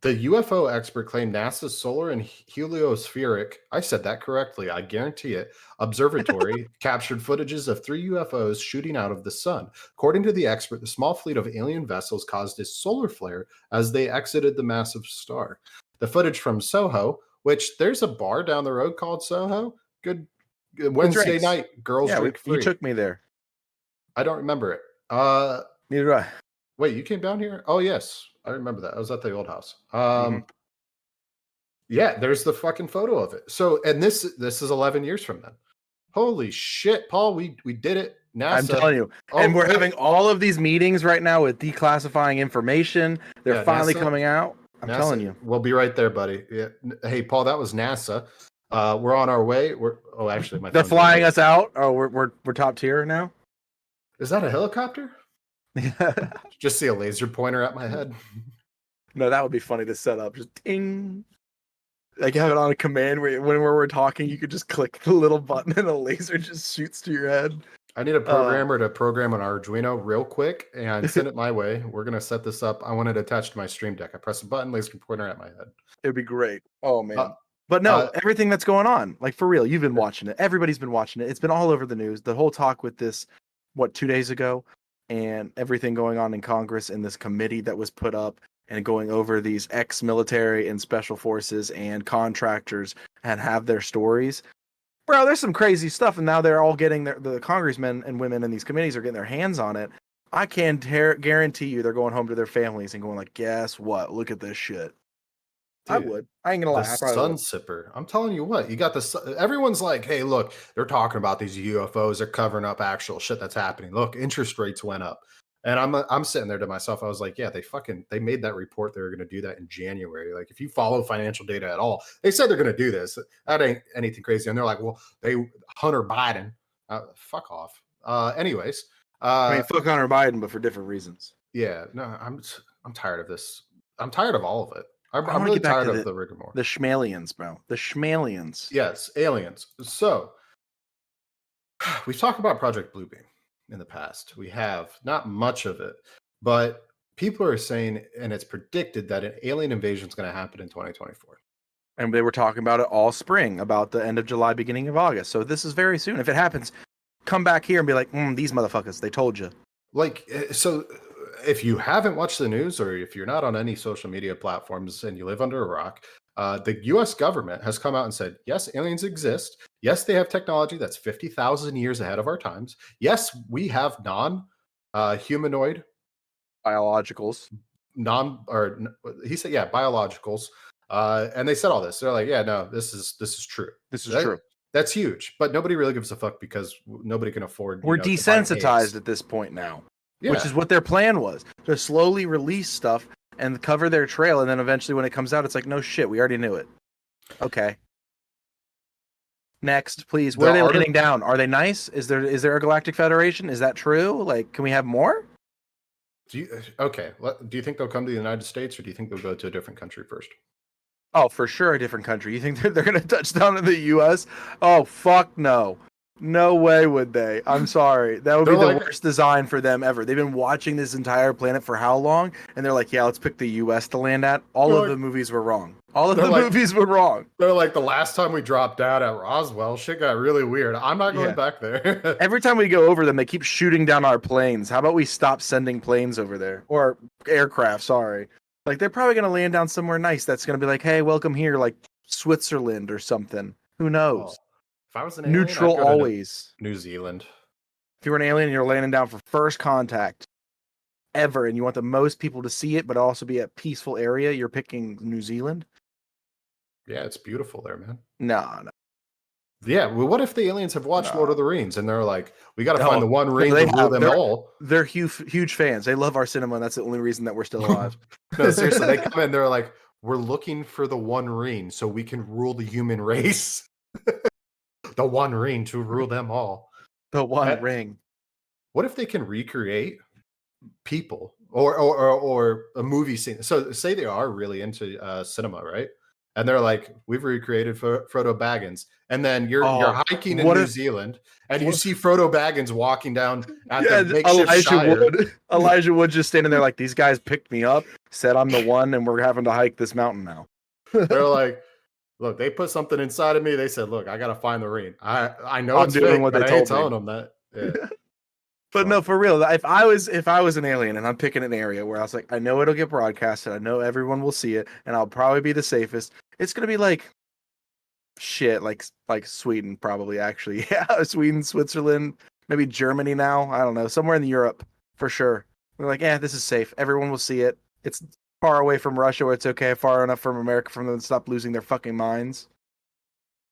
The UFO expert claimed NASA's solar and heliospheric, I said that correctly, I guarantee it, observatory captured footages of 3 UFOs shooting out of the sun. According to the expert, the small fleet of alien vessels caused a solar flare as they exited the massive star. The footage from Soho, which there's a bar down the road called Soho. Good Wednesday drinks. night, girls yeah, drink you free. took me there. I don't remember it. Neither do I. Wait, you came down here? Oh yes, I remember that. I was at the old house. Yeah, there's the fucking photo of it. So, and this is 11 years from then. Holy shit, Paul, we did it. NASA. I'm telling you. And we're having all of these meetings right now with declassifying information. They're Yeah, finally NASA- coming out. I'm telling you. We'll be right there, buddy. Yeah. Hey, Paul, that was NASA. We're on our way. Actually, They're flying us out. Oh, we're top tier now. Is that a helicopter? Just see a laser pointer at my head. No, that would be funny to set up. Just ding. Like have it on a command where when we're talking, you could just click the little button and a laser just shoots to your head. I need a programmer to program an Arduino real quick and send it my way. We're gonna set this up. I want it attached to my Stream Deck. I press a button, laser pointer at my head. It'd be great. Oh man. But no, everything that's going on, like for real, you've been watching it. Everybody's been watching it. It's been all over the news. The whole talk with this, 2 days ago, and everything going on in Congress and this committee that was put up and going over these ex-military and special forces and contractors and have their stories. Bro, there's some crazy stuff, and now they're all getting the congressmen and women in these committees are getting their hands on it. I can guarantee you they're going home to their families and going like, guess what? Look at this shit. Dude, I would. I ain't gonna lie. The sun sipper. I'm telling you what. You got the. Everyone's like, hey, look, they're talking about these UFOs. They're covering up actual shit that's happening. Look, interest rates went up, and I'm sitting there to myself. I was like, yeah, they made that report. They were going to do that in January. Like, if you follow financial data at all, they said they're going to do this. That ain't anything crazy. And they're like, well, Hunter Biden, fuck off. Anyways, I mean, fuck Hunter Biden, but for different reasons. Yeah, no, I'm tired of this. I'm tired of all of it. I'm really tired of the rigmarole. The Schmalians, bro. The Schmalians. Yes, aliens. So we've talked about Project Bluebeam in the past. We have not much of it, but people are saying, and it's predicted that an alien invasion is going to happen in 2024. And they were talking about it all spring, about the end of July, beginning of August. So this is very soon. If it happens, come back here and be like, these motherfuckers, they told you. Like, so if you haven't watched the news or if you're not on any social media platforms and you live under a rock, the U.S. government has come out and said, yes, aliens exist. Yes, they have technology that's 50,000 years ahead of our times. Yes, we have non-humanoid biologicals. He said, yeah, biologicals. And they said all this. They're like, yeah, no, this is true. This is true. That's huge, but nobody really gives a fuck because nobody can afford. We're desensitized at this point now. Yeah. Which is what their plan was, to slowly release stuff and cover their trail. And then eventually when it comes out, it's like, no shit, we already knew it. Okay. Next, please. Where are they landing down? Are they nice? Is there a Galactic Federation? Is that true? Like, can we have more? Do you think they'll come to the United States or do you think they'll go to a different country first? Oh, for sure, a different country. You think they're going to touch down in the U.S.? Oh, fuck no. No way would they. I'm sorry. That would be the worst design for them ever. They've been watching this entire planet for how long? And they're like, yeah, let's pick the U.S. to land at. All of the movies were wrong. Movies were wrong. They're like, the last time we dropped down at Roswell, shit got really weird. I'm not going back there. Every time we go over them, they keep shooting down our planes. How about we stop sending planes over there? Or aircraft, sorry. Like, they're probably going to land down somewhere nice that's going to be like, hey, welcome here, like Switzerland or something. Who knows? If I was an alien, neutral always. New Zealand. If you were an alien and you're landing down for first contact ever, and you want the most people to see it, but also be a peaceful area, you're picking New Zealand. Yeah, it's beautiful there, man. No. Yeah, well, what if the aliens have watched Lord of the Rings and they're like, we got to find the one ring to rule them all? They're huge fans. They love our cinema, and that's the only reason that we're still alive. No, seriously, they come in, they're like, we're looking for the one ring so we can rule the human race. The one ring to rule them all. The one ring. What if they can recreate people or a movie scene? So say they are really into cinema, right? And they're like, we've recreated Frodo Baggins. And then you're hiking in New Zealand and you see Frodo Baggins walking down at the makeshift Shire. Elijah Wood just standing there like, these guys picked me up, said I'm the one, and we're having to hike this mountain now. They're like, look, they put something inside of me. They said, look, I got to find the ring. I know I'm it's doing fake, what but they I ain't told telling them that. Yeah. But no, for real, if I was an alien and I'm picking an area where I was like, I know it'll get broadcasted, I know everyone will see it, and I'll probably be the safest, it's gonna be like shit, like Sweden, probably, actually. Yeah, Sweden, Switzerland, maybe Germany now. I don't know, somewhere in Europe for sure. We're like, this is safe. Everyone will see it. It's far away from Russia where it's okay, far enough from America for them to stop losing their fucking minds.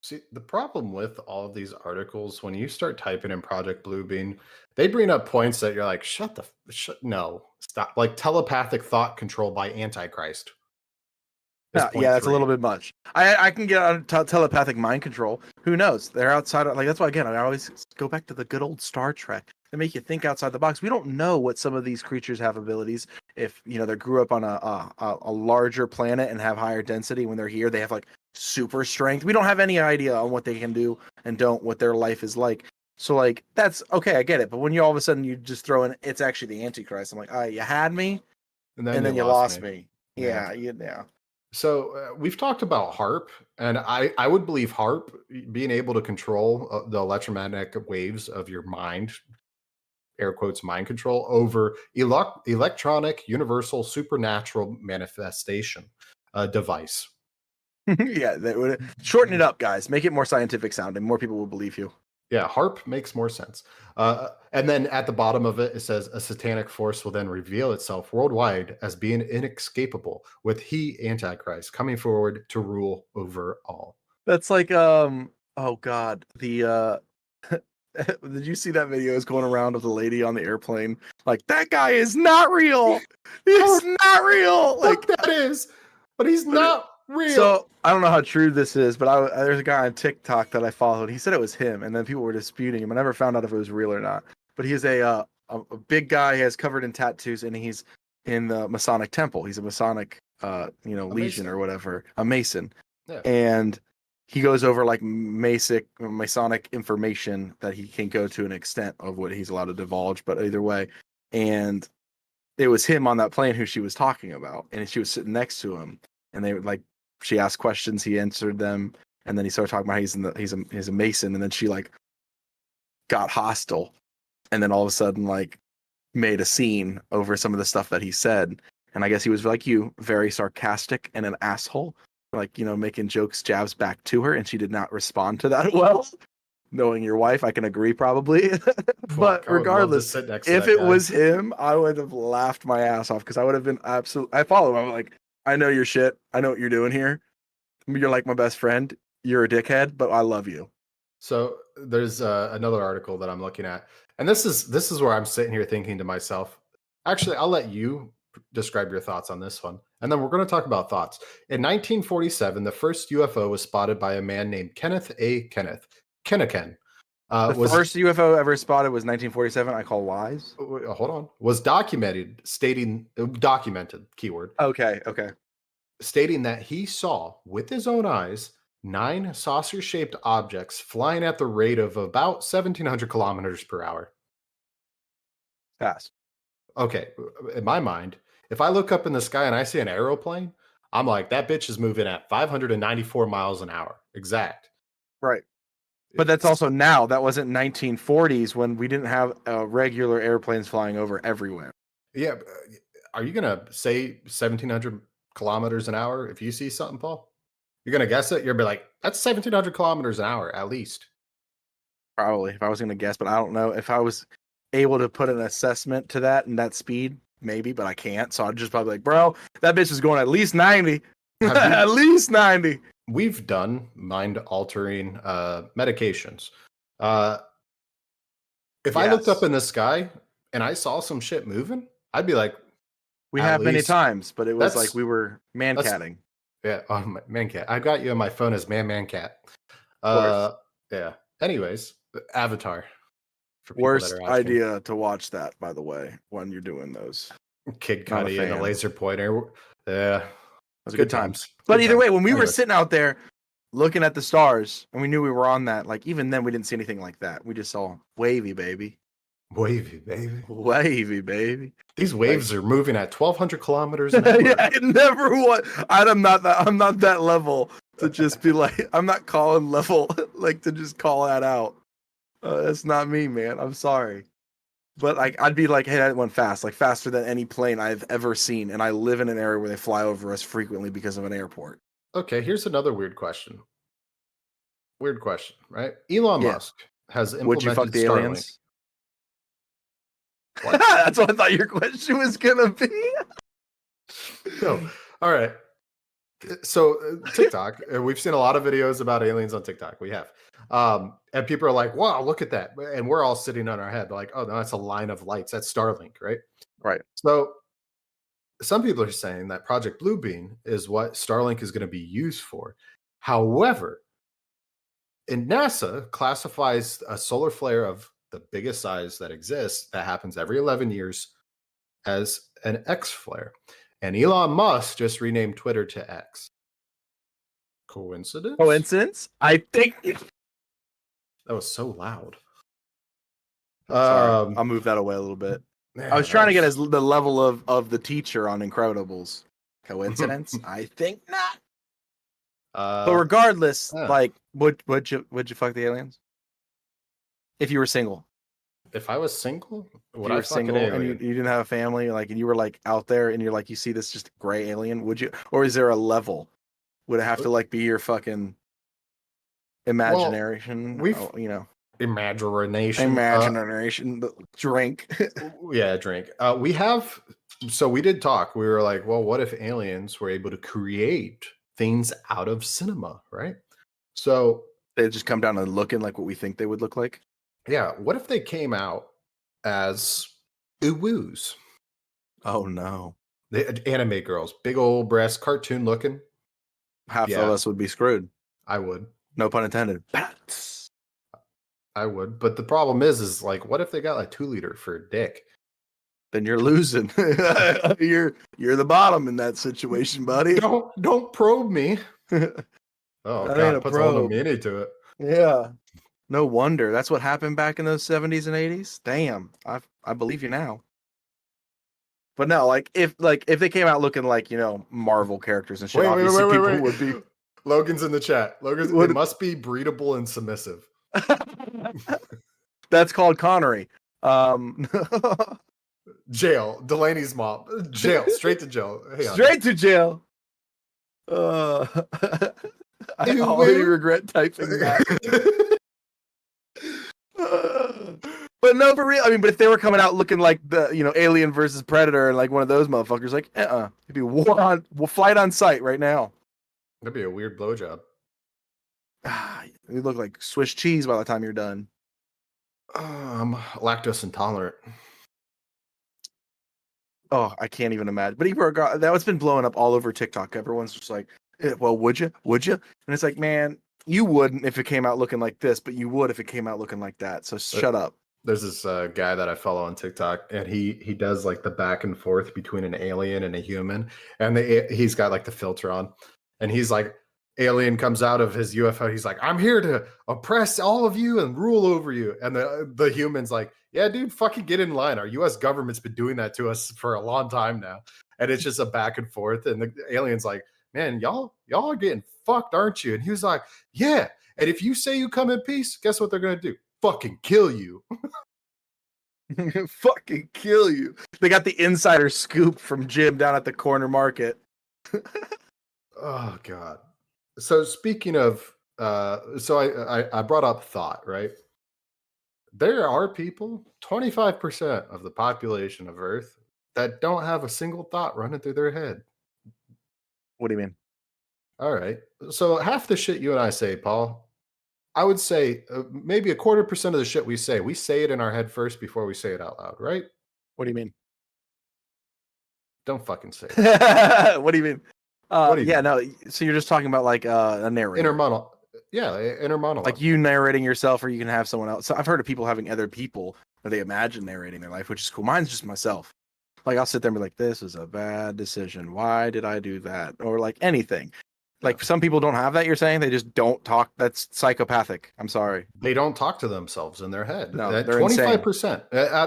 See, the problem with all of these articles, when you start typing in Project Bluebeam, they bring up points that you're like, no, stop. Like telepathic thought control by Antichrist. Yeah, that's a little bit much. I can get on telepathic mind control. Who knows? They're outside. Like, that's why, again, I always go back to the good old Star Trek. They make you think outside the box. We don't know what some of these creatures have abilities. If they grew up on a larger planet and have higher density, when they're here, they have like super strength. We don't have any idea on what they can do and what their life is like. So like, that's okay, I get it. But when you all of a sudden you just throw in, it's actually the Antichrist, I'm like, you had me, and then you lost me. Yeah. So we've talked about HARP, and I would believe HARP, being able to control the electromagnetic waves of your mind, air quotes, mind control, over electronic universal supernatural manifestation device. Yeah, that would shorten it up, guys. Make it more scientific sounding. More people will believe you. Yeah, HARP makes more sense. And then at the bottom of it, it says a satanic force will then reveal itself worldwide as being inescapable, with Antichrist coming forward to rule over all. That's like, oh God, the did you see that video is going around of the lady on the airplane? Like, that guy is not real. He's not real. Like, that is, but he's not real. So I don't know how true this is, but there's a guy on TikTok that I followed. He said it was him, and then people were disputing him. I never found out if it was real or not. But he's a big guy. He has covered in tattoos, and he's in the Masonic temple. He's a Masonic, legion or whatever, a Mason. Yeah. And he goes over like Masonic information that he can go to an extent of what he's allowed to divulge. But either way, and it was him on that plane who she was talking about, and she was sitting next to him, and they were like. She asked questions, he answered them, and then he started talking about he's a Mason, and then she like got hostile, and then all of a sudden like made a scene over some of the stuff that he said, and I guess he was like you, very sarcastic and an asshole, like making jabs back to her, and she did not respond to that well. Knowing your wife, I can agree probably, but regardless, if it was him, I would have laughed my ass off because I would have been I follow him. I'm like. I know your shit. I know what you're doing here. You're like my best friend. You're a dickhead, but I love you. So there's another article that I'm looking at, and this is where I'm sitting here thinking to myself. Actually, I'll let you describe your thoughts on this one, and then we're going to talk about thoughts. In 1947, the first UFO was spotted by a man named Kenneth A. Kennecan. The first UFO ever spotted was 1947. I call lies. Hold on. Was documented, keyword. Okay. Stating that he saw with his own eyes 9 saucer-shaped objects flying at the rate of about 1,700 kilometers per hour. Fast. Okay. In my mind, if I look up in the sky and I see an aeroplane, I'm like, that bitch is moving at 594 miles an hour. Exact. Right. But that's also now. That wasn't 1940s when we didn't have regular airplanes flying over everywhere. Yeah. Are you going to say 1,700 kilometers an hour if you see something, Paul? You're going to guess it? You'll be like, that's 1,700 kilometers an hour, at least. Probably, if I was going to guess. But I don't know. If I was able to put an assessment to that and that speed, maybe, but I can't. So I'd just probably like, bro, that bitch is going at least 90. At least 90. We've done mind-altering medications. If I looked up in the sky and I saw some shit moving, I'd be like, we have many times, but it was like we were man-catting. Yeah, man-cat. I got you on my phone as man-cat. Yeah. Anyways, Avatar. Worst idea to watch that, by the way, when you're doing those. Kid Cudi and a laser pointer. Yeah. was good times. But either way, when we were sitting out there looking at the stars and we knew we were on that, like even then we didn't see anything like that. We just saw wavy, baby. Wavy, baby. Wavy, baby. These waves are moving at 1,200 kilometers an hour. Yeah, I never want. I'm not that level to just be like. I'm not calling level like to just call that out. That's not me, man. I'm sorry, but like I'd be like, hey, that went fast, like faster than any plane I've ever seen, and I live in an area where they fly over us frequently because of an airport. Okay, here's another weird question. Weird question, right? Elon Musk has implemented Would you fuck the Starlink. aliens? That's what I thought your question was gonna be. No. All right. So TikTok, we've seen a lot of videos about aliens on TikTok. We have. And people are like, wow, look at that. And we're all sitting on our head like, oh, no, that's a line of lights. That's Starlink, right? Right. So some people are saying that Project Bluebeam is what Starlink is going to be used for. However, and NASA classifies a solar flare of the biggest size that exists, that happens every 11 years, as an X flare. And Elon Musk just renamed Twitter to X. Coincidence? Coincidence? I think. That was so loud. Sorry, I'll move that away a little bit. Man, I was trying to get the level of the teacher on Incredibles. Coincidence? I think not. But regardless, like, would you fuck the aliens if you were single? If I was single, would I fuck an alien? And you didn't have a family, like, and you were like out there, and you're like, you see this just gray alien? Would you, or is there a level? Would it have to like be your fucking imagination? Well, imagination. Drink. Yeah, drink. We did talk. We were like, well, what if aliens were able to create things out of cinema, right? So they just come down and looking like what we think they would look like. Yeah. What if they came out as uwoos? Oh no. The anime girls, big old breasts, cartoon looking. Half of us would be screwed. I would. No pun intended. I would. But the problem is like, what if they got like 2 liter for a dick? Then you're losing. you're the bottom in that situation, buddy. Don't probe me. Oh, God, puts a whole new meaning to it. Yeah. No wonder. That's what happened back in those 70s and 80s. Damn. I believe you now. But no, like if they came out looking like, Marvel characters and shit, obviously people would be. Logan's in the chat. It must be breedable and submissive. That's called Connery. Jail. Delaney's mom. Jail. Straight to jail. Straight to jail. I already regret typing that. But no, for real. I mean, but if they were coming out looking like the, Alien versus Predator and like one of those motherfuckers, like, it'd be flight on sight right now. That'd be a weird blowjob. You look like Swiss cheese by the time you're done. I'm lactose intolerant. Oh, I can't even imagine. But that's been blowing up all over TikTok. Everyone's just like, well, would you? Would you? And it's like, man, you wouldn't if it came out looking like this, but you would if it came out looking like that. So shut up. There's this guy that I follow on TikTok, and he does like the back and forth between an alien and a human, and he's got like the filter on, and he's like, alien comes out of his UFO. He's like, I'm here to oppress all of you and rule over you. And the human's like, yeah, dude, fucking get in line. Our U.S. government's been doing that to us for a long time now. And it's just a back and forth. And the alien's like, man, y'all are getting fucked, aren't you? And he was like, yeah. And if you say you come in peace, guess what they're going to do? Fucking kill you. Fucking kill you. They got the insider scoop from Jim down at the corner market. Oh, God. So speaking of, I brought up thought, right? There are people, 25% of the population of Earth, that don't have a single thought running through their head. What do you mean? All right. So half the shit you and I say, Paul, I would say maybe 25% of the shit we say it in our head first before we say it out loud, right? What do you mean? Don't fucking say it. What do you mean? No. So you're just talking about like a narrator. Inner monologue. Yeah, inner monologue. Like you narrating yourself, or you can have someone else. So I've heard of people having other people that they imagine narrating their life, which is cool. Mine's just myself. Like I'll sit there and be like, this is a bad decision. Why did I do that? Or like anything. Like some people don't have that, you're saying? They just don't talk. That's psychopathic. I'm sorry. They don't talk to themselves in their head. No, At they're 25%.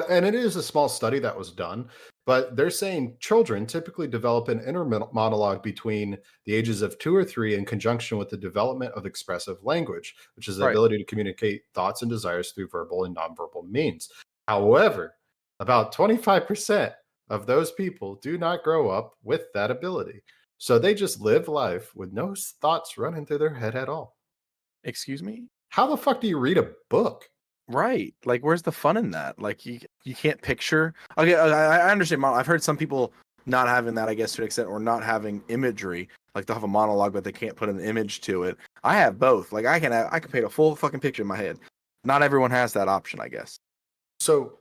And it is a small study that was done, but they're saying children typically develop an inner monologue between the ages of 2 or 3 in conjunction with the development of expressive language, which is the Right. ability to communicate thoughts and desires through verbal and nonverbal means. However, about 25% of those people do not grow up with that ability. So they just live life with no thoughts running through their head at all. Excuse me? How the fuck do you read a book? Right. Like, where's the fun in that? Like, you can't picture. Okay, I understand. I've heard some people not having that, I guess, to an extent, or not having imagery. Like, they'll have a monologue, but they can't put an image to it. I have both. Like, I can paint a full fucking picture in my head. Not everyone has that option, I guess. So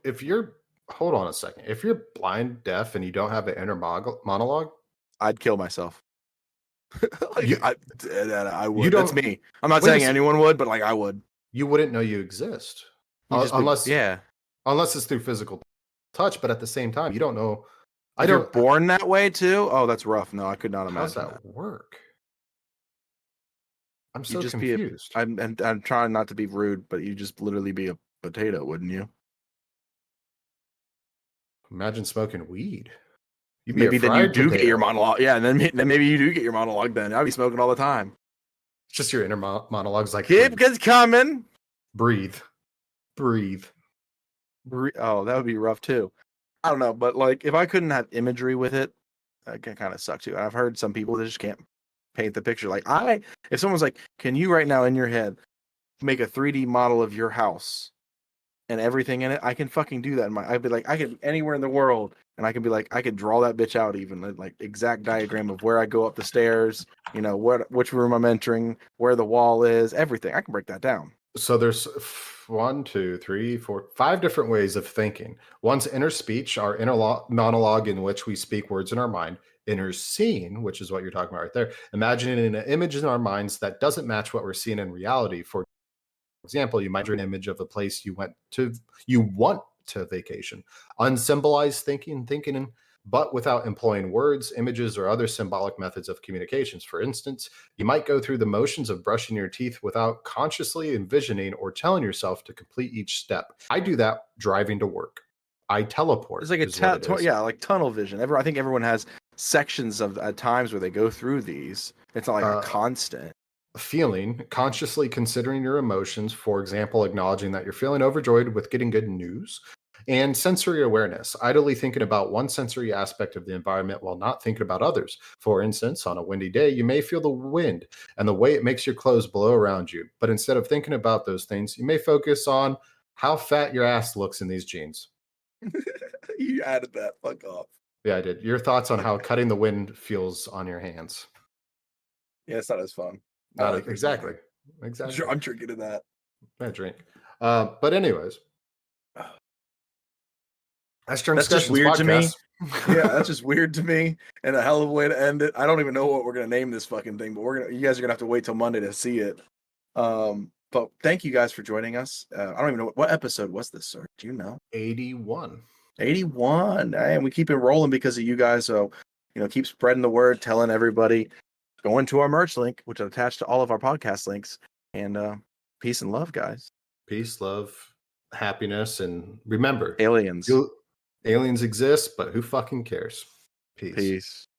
hold on a second. If you're blind, deaf, and you don't have an inner monologue, I'd kill myself. Like, I would. You don't- That's me. I'm not Wait a saying sec- anyone would, but like I would. you wouldn't know you exist. You just Unless yeah. unless it's through physical touch, but at the same time, you don't know. If you're born that way too? Oh, that's rough. No, I could not How's imagine that work? I'm You'd so just confused. I'm trying not to be rude, but you just literally be a potato, wouldn't you? Imagine smoking weed. You'd be Maybe a then you fried do get potato. your monologue. Yeah, and then maybe you do get your monologue. Then I'd be smoking all the time. It's just your inner monologues like Keep coming. breathe. Oh, that would be rough too. I don't know, but like if I couldn't have imagery with it, that can kind of suck too. And I've heard some people that just can't paint the picture. Like if someone's like, "Can you right now in your head make a 3D model of your house and everything in it?" I can fucking do that. I'd be like, I could anywhere in the world, and I can be like, I could draw that bitch out even like exact diagram of where I go up the stairs. You know which room I'm entering, where the wall is, everything. I can break that down. So there's 1, 2, 3, 4, 5 different ways of thinking. One's inner speech, our inner monologue in which we speak words in our mind. Inner seeing, which is what you're talking about right there. Imagining an image in our minds that doesn't match what we're seeing in reality. For example, you might draw an image of a place you want to vacation. Unsymbolized thinking, but without employing words, images, or other symbolic methods of communications. For instance, you might go through the motions of brushing your teeth without consciously envisioning or telling yourself to complete each step. I do that driving to work. I teleport. It's like like tunnel vision. I think everyone has sections of at times where they go through these. It's not like a constant. Feeling, consciously considering your emotions, for example, acknowledging that you're feeling overjoyed with getting good news. And sensory awareness, idly thinking about one sensory aspect of the environment while not thinking about others. For instance, on a windy day, you may feel the wind and the way it makes your clothes blow around you. But instead of thinking about those things, you may focus on how fat your ass looks in these jeans. You added that. Fuck off. Yeah, I did. Your thoughts on how cutting the wind feels on your hands. Yeah, it's not as fun. Exactly. I'm drinking to that. I drink. But anyways. That's just weird to me. Yeah, that's just weird to me, and a hell of a way to end it. I don't even know what we're gonna name this fucking thing, but you guys are gonna have to wait till Monday to see it. But thank you guys for joining us. I don't even know what episode was this, sir. Do you know? 81. 81, and we keep it rolling because of you guys. So, keep spreading the word, telling everybody. Going to our merch link, which is attached to all of our podcast links. And peace and love, guys. Peace, love, happiness, and remember, aliens exist, but who fucking cares? Peace.